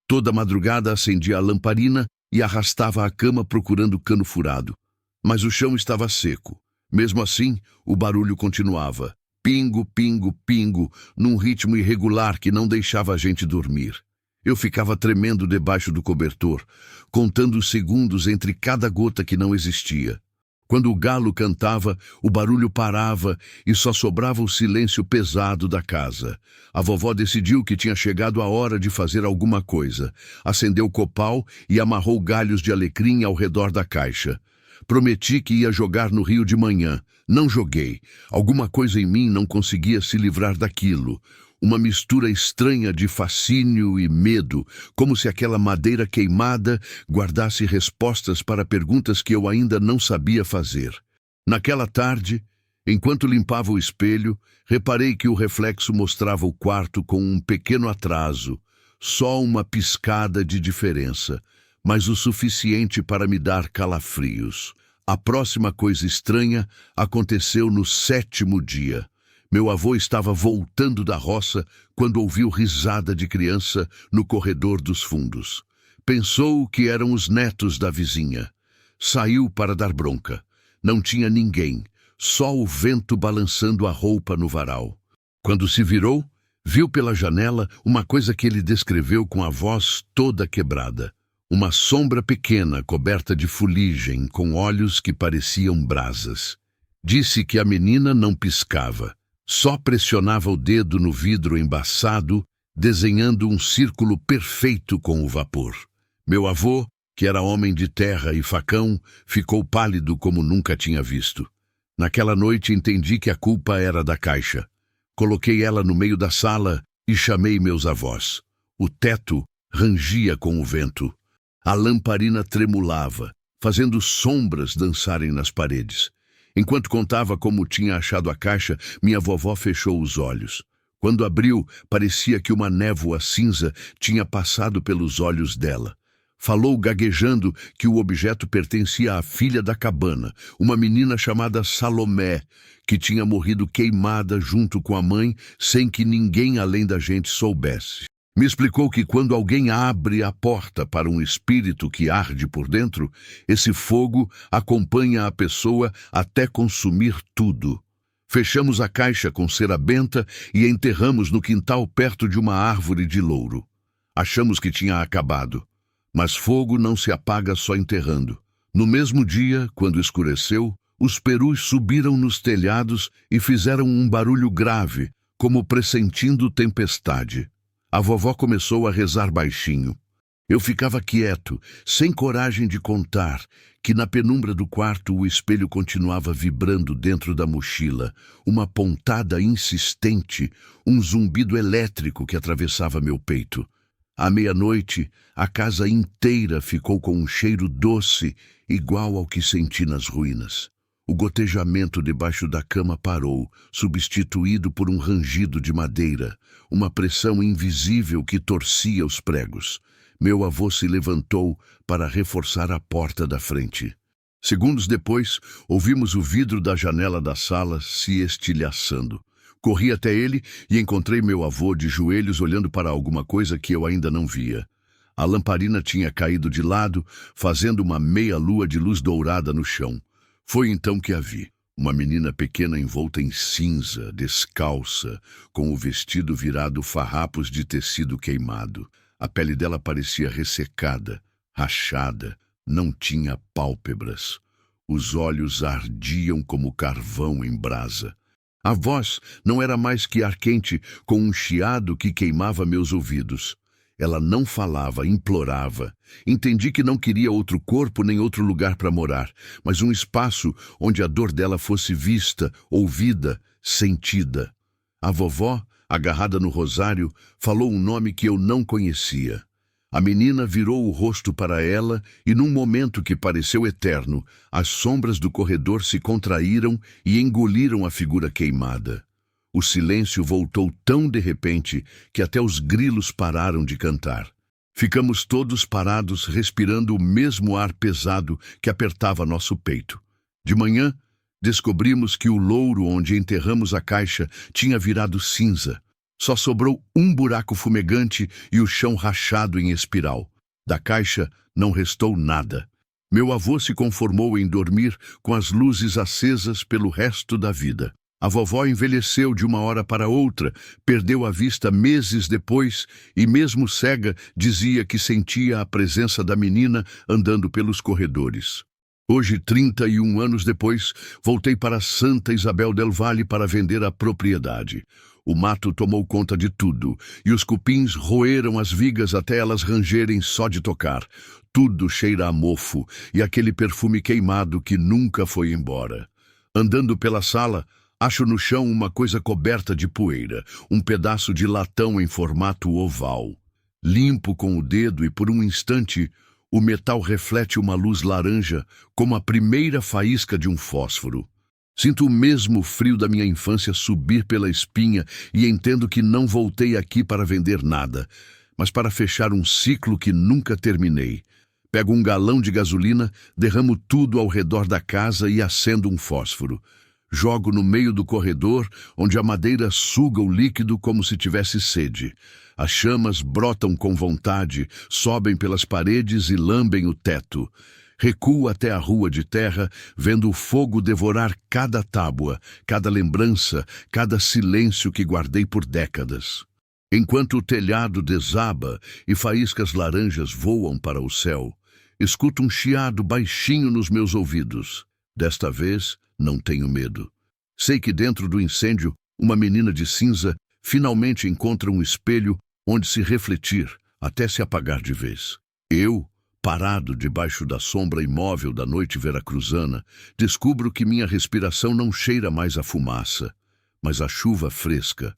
Toda madrugada acendia a lamparina e arrastava a cama procurando cano furado. Mas o chão estava seco. Mesmo assim, o barulho continuava. Pingo, pingo, pingo, num ritmo irregular que não deixava a gente dormir. Eu ficava tremendo debaixo do cobertor, contando os segundos entre cada gota que não existia. Quando o galo cantava, o barulho parava e só sobrava o silêncio pesado da casa. A vovó decidiu que tinha chegado a hora de fazer alguma coisa. Acendeu o copal e amarrou galhos de alecrim ao redor da caixa. Prometi que ia jogar no rio de manhã. Não joguei. Alguma coisa em mim não conseguia se livrar daquilo. Uma mistura estranha de fascínio e medo, como se aquela madeira queimada guardasse respostas para perguntas que eu ainda não sabia fazer. Naquela tarde, enquanto limpava o espelho, reparei que o reflexo mostrava o quarto com um pequeno atraso, só uma piscada de diferença, mas o suficiente para me dar calafrios. A próxima coisa estranha aconteceu no 7º dia. Meu avô estava voltando da roça quando ouviu risada de criança no corredor dos fundos. Pensou que eram os netos da vizinha. Saiu para dar bronca. Não tinha ninguém, só o vento balançando a roupa no varal. Quando se virou, viu pela janela uma coisa que ele descreveu com a voz toda quebrada. Uma sombra pequena coberta de fuligem com olhos que pareciam brasas. Disse que a menina não piscava. Só pressionava o dedo no vidro embaçado, desenhando um círculo perfeito com o vapor. Meu avô, que era homem de terra e facão, ficou pálido como nunca tinha visto. Naquela noite entendi que a culpa era da caixa. Coloquei ela no meio da sala e chamei meus avós. O teto rangia com o vento. A lamparina tremulava, fazendo sombras dançarem nas paredes. Enquanto contava como tinha achado a caixa, minha vovó fechou os olhos. Quando abriu, parecia que uma névoa cinza tinha passado pelos olhos dela. Falou gaguejando que o objeto pertencia à filha da cabana, uma menina chamada Salomé, que tinha morrido queimada junto com a mãe sem que ninguém além da gente soubesse. Me explicou que quando alguém abre a porta para um espírito que arde por dentro, esse fogo acompanha a pessoa até consumir tudo. Fechamos a caixa com cera benta e enterramos no quintal perto de uma árvore de louro. Achamos que tinha acabado. Mas fogo não se apaga só enterrando. No mesmo dia, quando escureceu, os perus subiram nos telhados e fizeram um barulho grave, como pressentindo tempestade. A vovó começou a rezar baixinho. Eu ficava quieto, sem coragem de contar, que na penumbra do quarto o espelho continuava vibrando dentro da mochila, uma pontada insistente, um zumbido elétrico que atravessava meu peito. À meia-noite, a casa inteira ficou com um cheiro doce, igual ao que senti nas ruínas. O gotejamento debaixo da cama parou, substituído por um rangido de madeira, uma pressão invisível que torcia os pregos. Meu avô se levantou para reforçar a porta da frente. Segundos depois, ouvimos o vidro da janela da sala se estilhaçando. Corri até ele e encontrei meu avô de joelhos olhando para alguma coisa que eu ainda não via. A lamparina tinha caído de lado, fazendo uma meia-lua de luz dourada no chão. Foi então que a vi. Uma menina pequena envolta em cinza, descalça, com o vestido virado farrapos de tecido queimado. A pele dela parecia ressecada, rachada, não tinha pálpebras. Os olhos ardiam como carvão em brasa. A voz não era mais que ar quente, com um chiado que queimava meus ouvidos. Ela não falava, implorava. Entendi que não queria outro corpo nem outro lugar para morar, mas um espaço onde a dor dela fosse vista, ouvida, sentida. A vovó, agarrada no rosário, falou um nome que eu não conhecia. A menina virou o rosto para ela e, num momento que pareceu eterno, as sombras do corredor se contraíram e engoliram a figura queimada. O silêncio voltou tão de repente que até os grilos pararam de cantar. Ficamos todos parados, respirando o mesmo ar pesado que apertava nosso peito. De manhã, descobrimos que o louro onde enterramos a caixa tinha virado cinza. Só sobrou um buraco fumegante e o chão rachado em espiral. Da caixa não restou nada. Meu avô se conformou em dormir com as luzes acesas pelo resto da vida. A vovó envelheceu de uma hora para outra, perdeu a vista meses depois e, mesmo cega, dizia que sentia a presença da menina andando pelos corredores. Hoje, 31 anos depois, voltei para Santa Isabel del Valle para vender a propriedade. O mato tomou conta de tudo, e os cupins roeram as vigas até elas rangerem só de tocar. Tudo cheira a mofo, e aquele perfume queimado que nunca foi embora. Andando pela sala, acho no chão uma coisa coberta de poeira, um pedaço de latão em formato oval. Limpo com o dedo e, por um instante, o metal reflete uma luz laranja como a primeira faísca de um fósforo. Sinto o mesmo frio da minha infância subir pela espinha e entendo que não voltei aqui para vender nada, mas para fechar um ciclo que nunca terminei. Pego um galão de gasolina, derramo tudo ao redor da casa e acendo um fósforo. Jogo no meio do corredor, onde a madeira suga o líquido como se tivesse sede. As chamas brotam com vontade, sobem pelas paredes e lambem o teto. Recuo até a rua de terra, vendo o fogo devorar cada tábua, cada lembrança, cada silêncio que guardei por décadas. Enquanto o telhado desaba e faíscas laranjas voam para o céu, escuto um chiado baixinho nos meus ouvidos. Desta vez, não tenho medo. Sei que dentro do incêndio, uma menina de cinza finalmente encontra um espelho onde se refletir até se apagar de vez. Eu, parado debaixo da sombra imóvel da noite veracruzana, descubro que minha respiração não cheira mais a fumaça, mas a chuva fresca.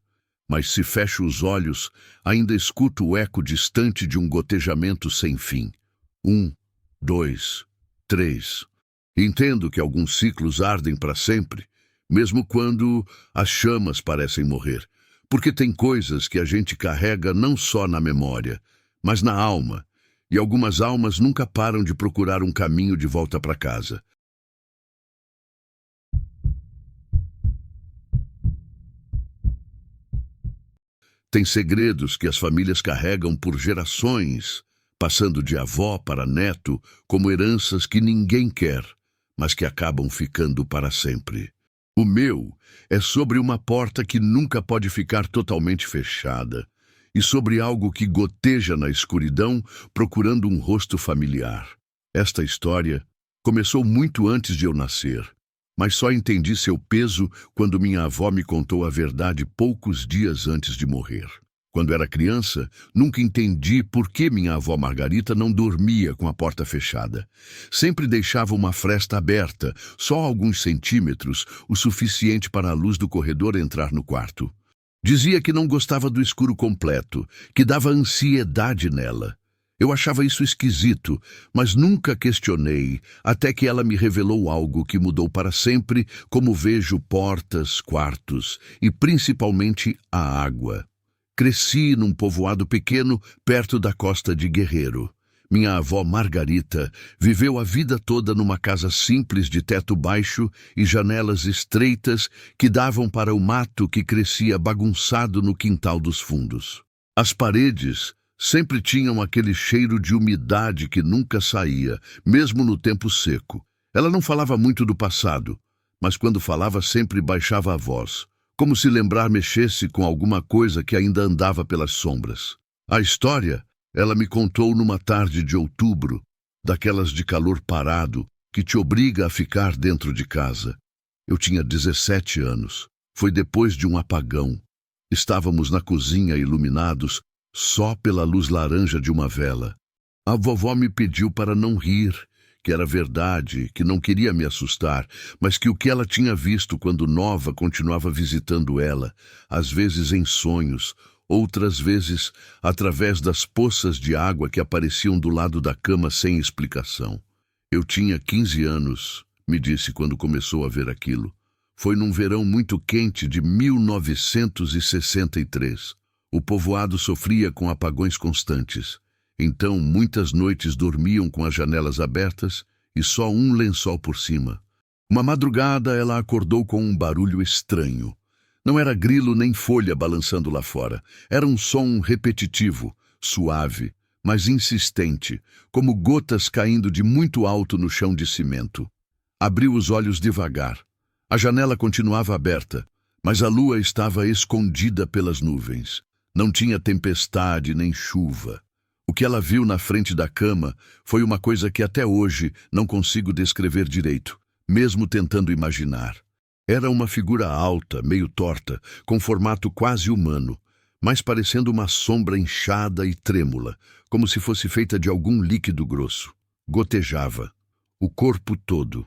Mas se fecho os olhos, ainda escuto o eco distante de um gotejamento sem fim. 1, 2, 3. Entendo que alguns ciclos ardem para sempre, mesmo quando as chamas parecem morrer, porque tem coisas que a gente carrega não só na memória, mas na alma, e algumas almas nunca param de procurar um caminho de volta para casa. Tem segredos que as famílias carregam por gerações, passando de avó para neto, como heranças que ninguém quer, mas que acabam ficando para sempre. O meu é sobre uma porta que nunca pode ficar totalmente fechada, e sobre algo que goteja na escuridão, procurando um rosto familiar. Esta história começou muito antes de eu nascer, mas só entendi seu peso quando minha avó me contou a verdade poucos dias antes de morrer. Quando era criança, nunca entendi por que minha avó Margarita não dormia com a porta fechada. Sempre deixava uma fresta aberta, só alguns centímetros, o suficiente para a luz do corredor entrar no quarto. Dizia que não gostava do escuro completo, que dava ansiedade nela. Eu achava isso esquisito, mas nunca questionei, até que ela me revelou algo que mudou para sempre, como vejo portas, quartos e principalmente a água. Cresci num povoado pequeno, perto da costa de Guerreiro. Minha avó Margarita viveu a vida toda numa casa simples de teto baixo e janelas estreitas que davam para o mato que crescia bagunçado no quintal dos fundos. As paredes sempre tinham aquele cheiro de umidade que nunca saía, mesmo no tempo seco. Ela não falava muito do passado, mas quando falava sempre baixava a voz, como se lembrar mexesse com alguma coisa que ainda andava pelas sombras. A história ela me contou numa tarde de outubro, daquelas de calor parado, que te obriga a ficar dentro de casa. Eu tinha 17 anos. Foi depois de um apagão. Estávamos na cozinha iluminados, só pela luz laranja de uma vela. A vovó me pediu para não rir, que era verdade, que não queria me assustar, mas que o que ela tinha visto quando nova continuava visitando ela, às vezes em sonhos, outras vezes através das poças de água que apareciam do lado da cama sem explicação. Eu tinha 15 anos, me disse quando começou a ver aquilo. Foi num verão muito quente de 1963. O povoado sofria com apagões constantes. Então, muitas noites dormiam com as janelas abertas e só um lençol por cima. Uma madrugada, ela acordou com um barulho estranho. Não era grilo nem folha balançando lá fora. Era um som repetitivo, suave, mas insistente, como gotas caindo de muito alto no chão de cimento. Abriu os olhos devagar. A janela continuava aberta, mas a lua estava escondida pelas nuvens. Não tinha tempestade nem chuva. O que ela viu na frente da cama foi uma coisa que até hoje não consigo descrever direito, mesmo tentando imaginar. Era uma figura alta, meio torta, com formato quase humano, mas parecendo uma sombra inchada e trêmula, como se fosse feita de algum líquido grosso. Gotejava. O corpo todo.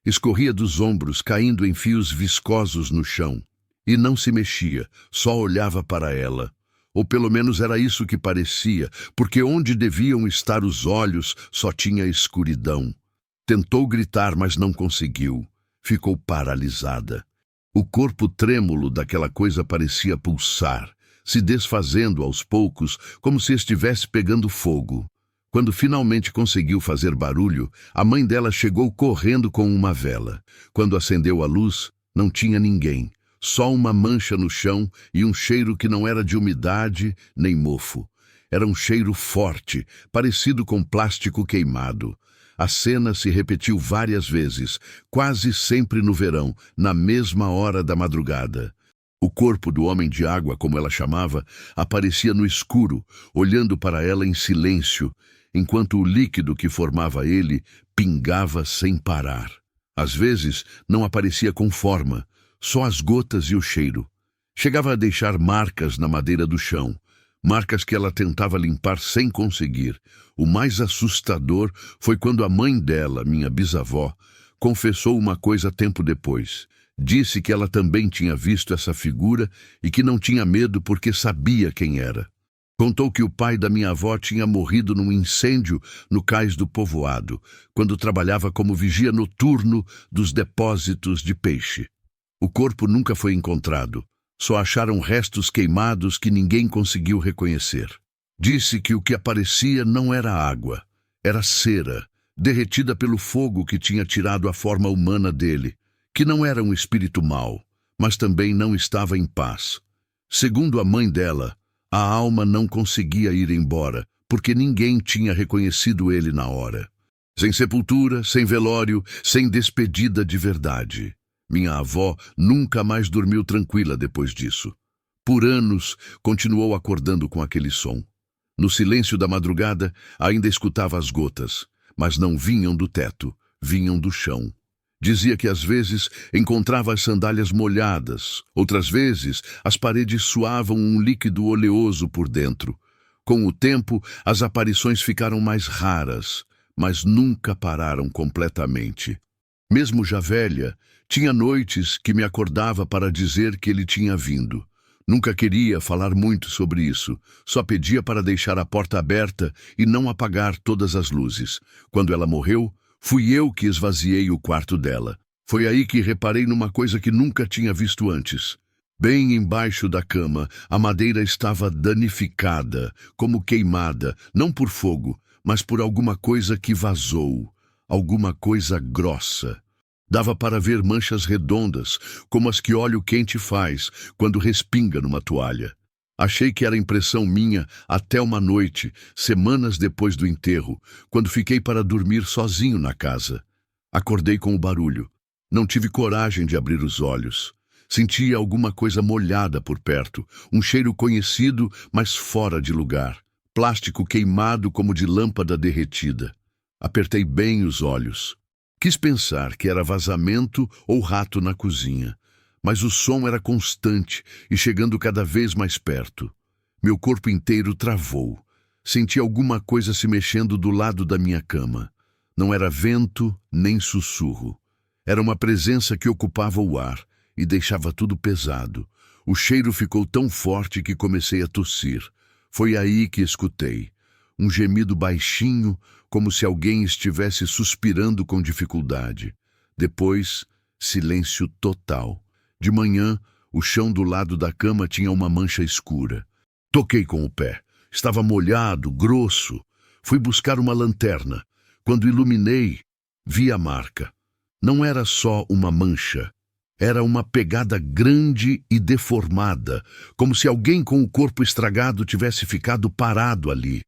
Escorria dos ombros, caindo em fios viscosos no chão. E não se mexia, só olhava para ela. Ou pelo menos era isso que parecia, porque onde deviam estar os olhos só tinha escuridão. Tentou gritar, mas não conseguiu. Ficou paralisada. O corpo trêmulo daquela coisa parecia pulsar, se desfazendo aos poucos, como se estivesse pegando fogo. Quando finalmente conseguiu fazer barulho, a mãe dela chegou correndo com uma vela. Quando acendeu a luz, não tinha ninguém. Só uma mancha no chão e um cheiro que não era de umidade nem mofo. Era um cheiro forte, parecido com plástico queimado. A cena se repetiu várias vezes, quase sempre no verão, na mesma hora da madrugada. O corpo do homem de água, como ela chamava, aparecia no escuro, olhando para ela em silêncio, enquanto o líquido que formava ele pingava sem parar. Às vezes, não aparecia com forma, só as gotas e o cheiro. Chegava a deixar marcas na madeira do chão, marcas que ela tentava limpar sem conseguir. O mais assustador foi quando a mãe dela, minha bisavó, confessou uma coisa tempo depois. Disse que ela também tinha visto essa figura e que não tinha medo porque sabia quem era. Contou que o pai da minha avó tinha morrido num incêndio no cais do povoado, quando trabalhava como vigia noturno dos depósitos de peixe. O corpo nunca foi encontrado, só acharam restos queimados que ninguém conseguiu reconhecer. Disse que o que aparecia não era água, era cera, derretida pelo fogo que tinha tirado a forma humana dele, que não era um espírito mau, mas também não estava em paz. Segundo a mãe dela, a alma não conseguia ir embora, porque ninguém tinha reconhecido ele na hora. Sem sepultura, sem velório, sem despedida de verdade. Minha avó nunca mais dormiu tranquila depois disso. Por anos, continuou acordando com aquele som. No silêncio da madrugada, ainda escutava as gotas, mas não vinham do teto, vinham do chão. Dizia que às vezes encontrava as sandálias molhadas, outras vezes as paredes suavam um líquido oleoso por dentro. Com o tempo, as aparições ficaram mais raras, mas nunca pararam completamente. Mesmo já velha, tinha noites que me acordava para dizer que ele tinha vindo. Nunca queria falar muito sobre isso, só pedia para deixar a porta aberta e não apagar todas as luzes. Quando ela morreu, fui eu que esvaziei o quarto dela. Foi aí que reparei numa coisa que nunca tinha visto antes. Bem embaixo da cama, a madeira estava danificada, como queimada, não por fogo, mas por alguma coisa que vazou, alguma coisa grossa. Dava para ver manchas redondas, como as que óleo quente faz quando respinga numa toalha. Achei que era impressão minha até uma noite, semanas depois do enterro, quando fiquei para dormir sozinho na casa. Acordei com o barulho. Não tive coragem de abrir os olhos. Sentia alguma coisa molhada por perto, um cheiro conhecido, mas fora de lugar. Plástico queimado como de lâmpada derretida. Apertei bem os olhos. Quis pensar que era vazamento ou rato na cozinha, mas o som era constante e chegando cada vez mais perto. Meu corpo inteiro travou. Senti alguma coisa se mexendo do lado da minha cama. Não era vento nem sussurro. Era uma presença que ocupava o ar e deixava tudo pesado. O cheiro ficou tão forte que comecei a tossir. Foi aí que escutei. Um gemido baixinho, como se alguém estivesse suspirando com dificuldade. Depois, silêncio total. De manhã, o chão do lado da cama tinha uma mancha escura. Toquei com o pé. Estava molhado, grosso. Fui buscar uma lanterna. Quando iluminei, vi a marca. Não era só uma mancha. Era uma pegada grande e deformada, como se alguém com o corpo estragado tivesse ficado parado ali.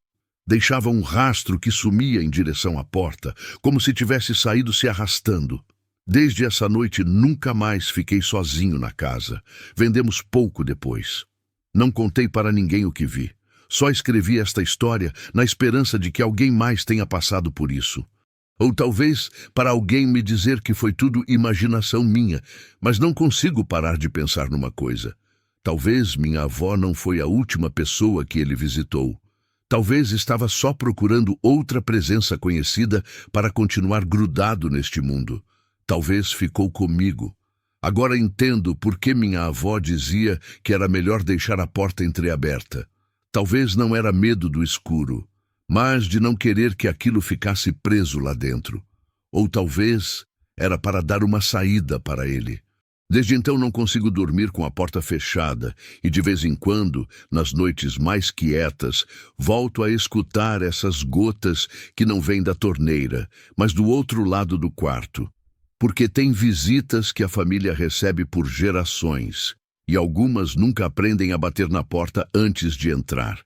Deixava um rastro que sumia em direção à porta, como se tivesse saído se arrastando. Desde essa noite nunca mais fiquei sozinho na casa. Vendemos pouco depois. Não contei para ninguém o que vi. Só escrevi esta história na esperança de que alguém mais tenha passado por isso. Ou talvez para alguém me dizer que foi tudo imaginação minha, mas não consigo parar de pensar numa coisa. Talvez minha avó não foi a última pessoa que ele visitou. Talvez estava só procurando outra presença conhecida para continuar grudado neste mundo. Talvez ficou comigo. Agora entendo por que minha avó dizia que era melhor deixar a porta entreaberta. Talvez não era medo do escuro, mas de não querer que aquilo ficasse preso lá dentro. Ou talvez era para dar uma saída para ele. Desde então não consigo dormir com a porta fechada e de vez em quando, nas noites mais quietas, volto a escutar essas gotas que não vêm da torneira, mas do outro lado do quarto. Porque tem visitas que a família recebe por gerações e algumas nunca aprendem a bater na porta antes de entrar.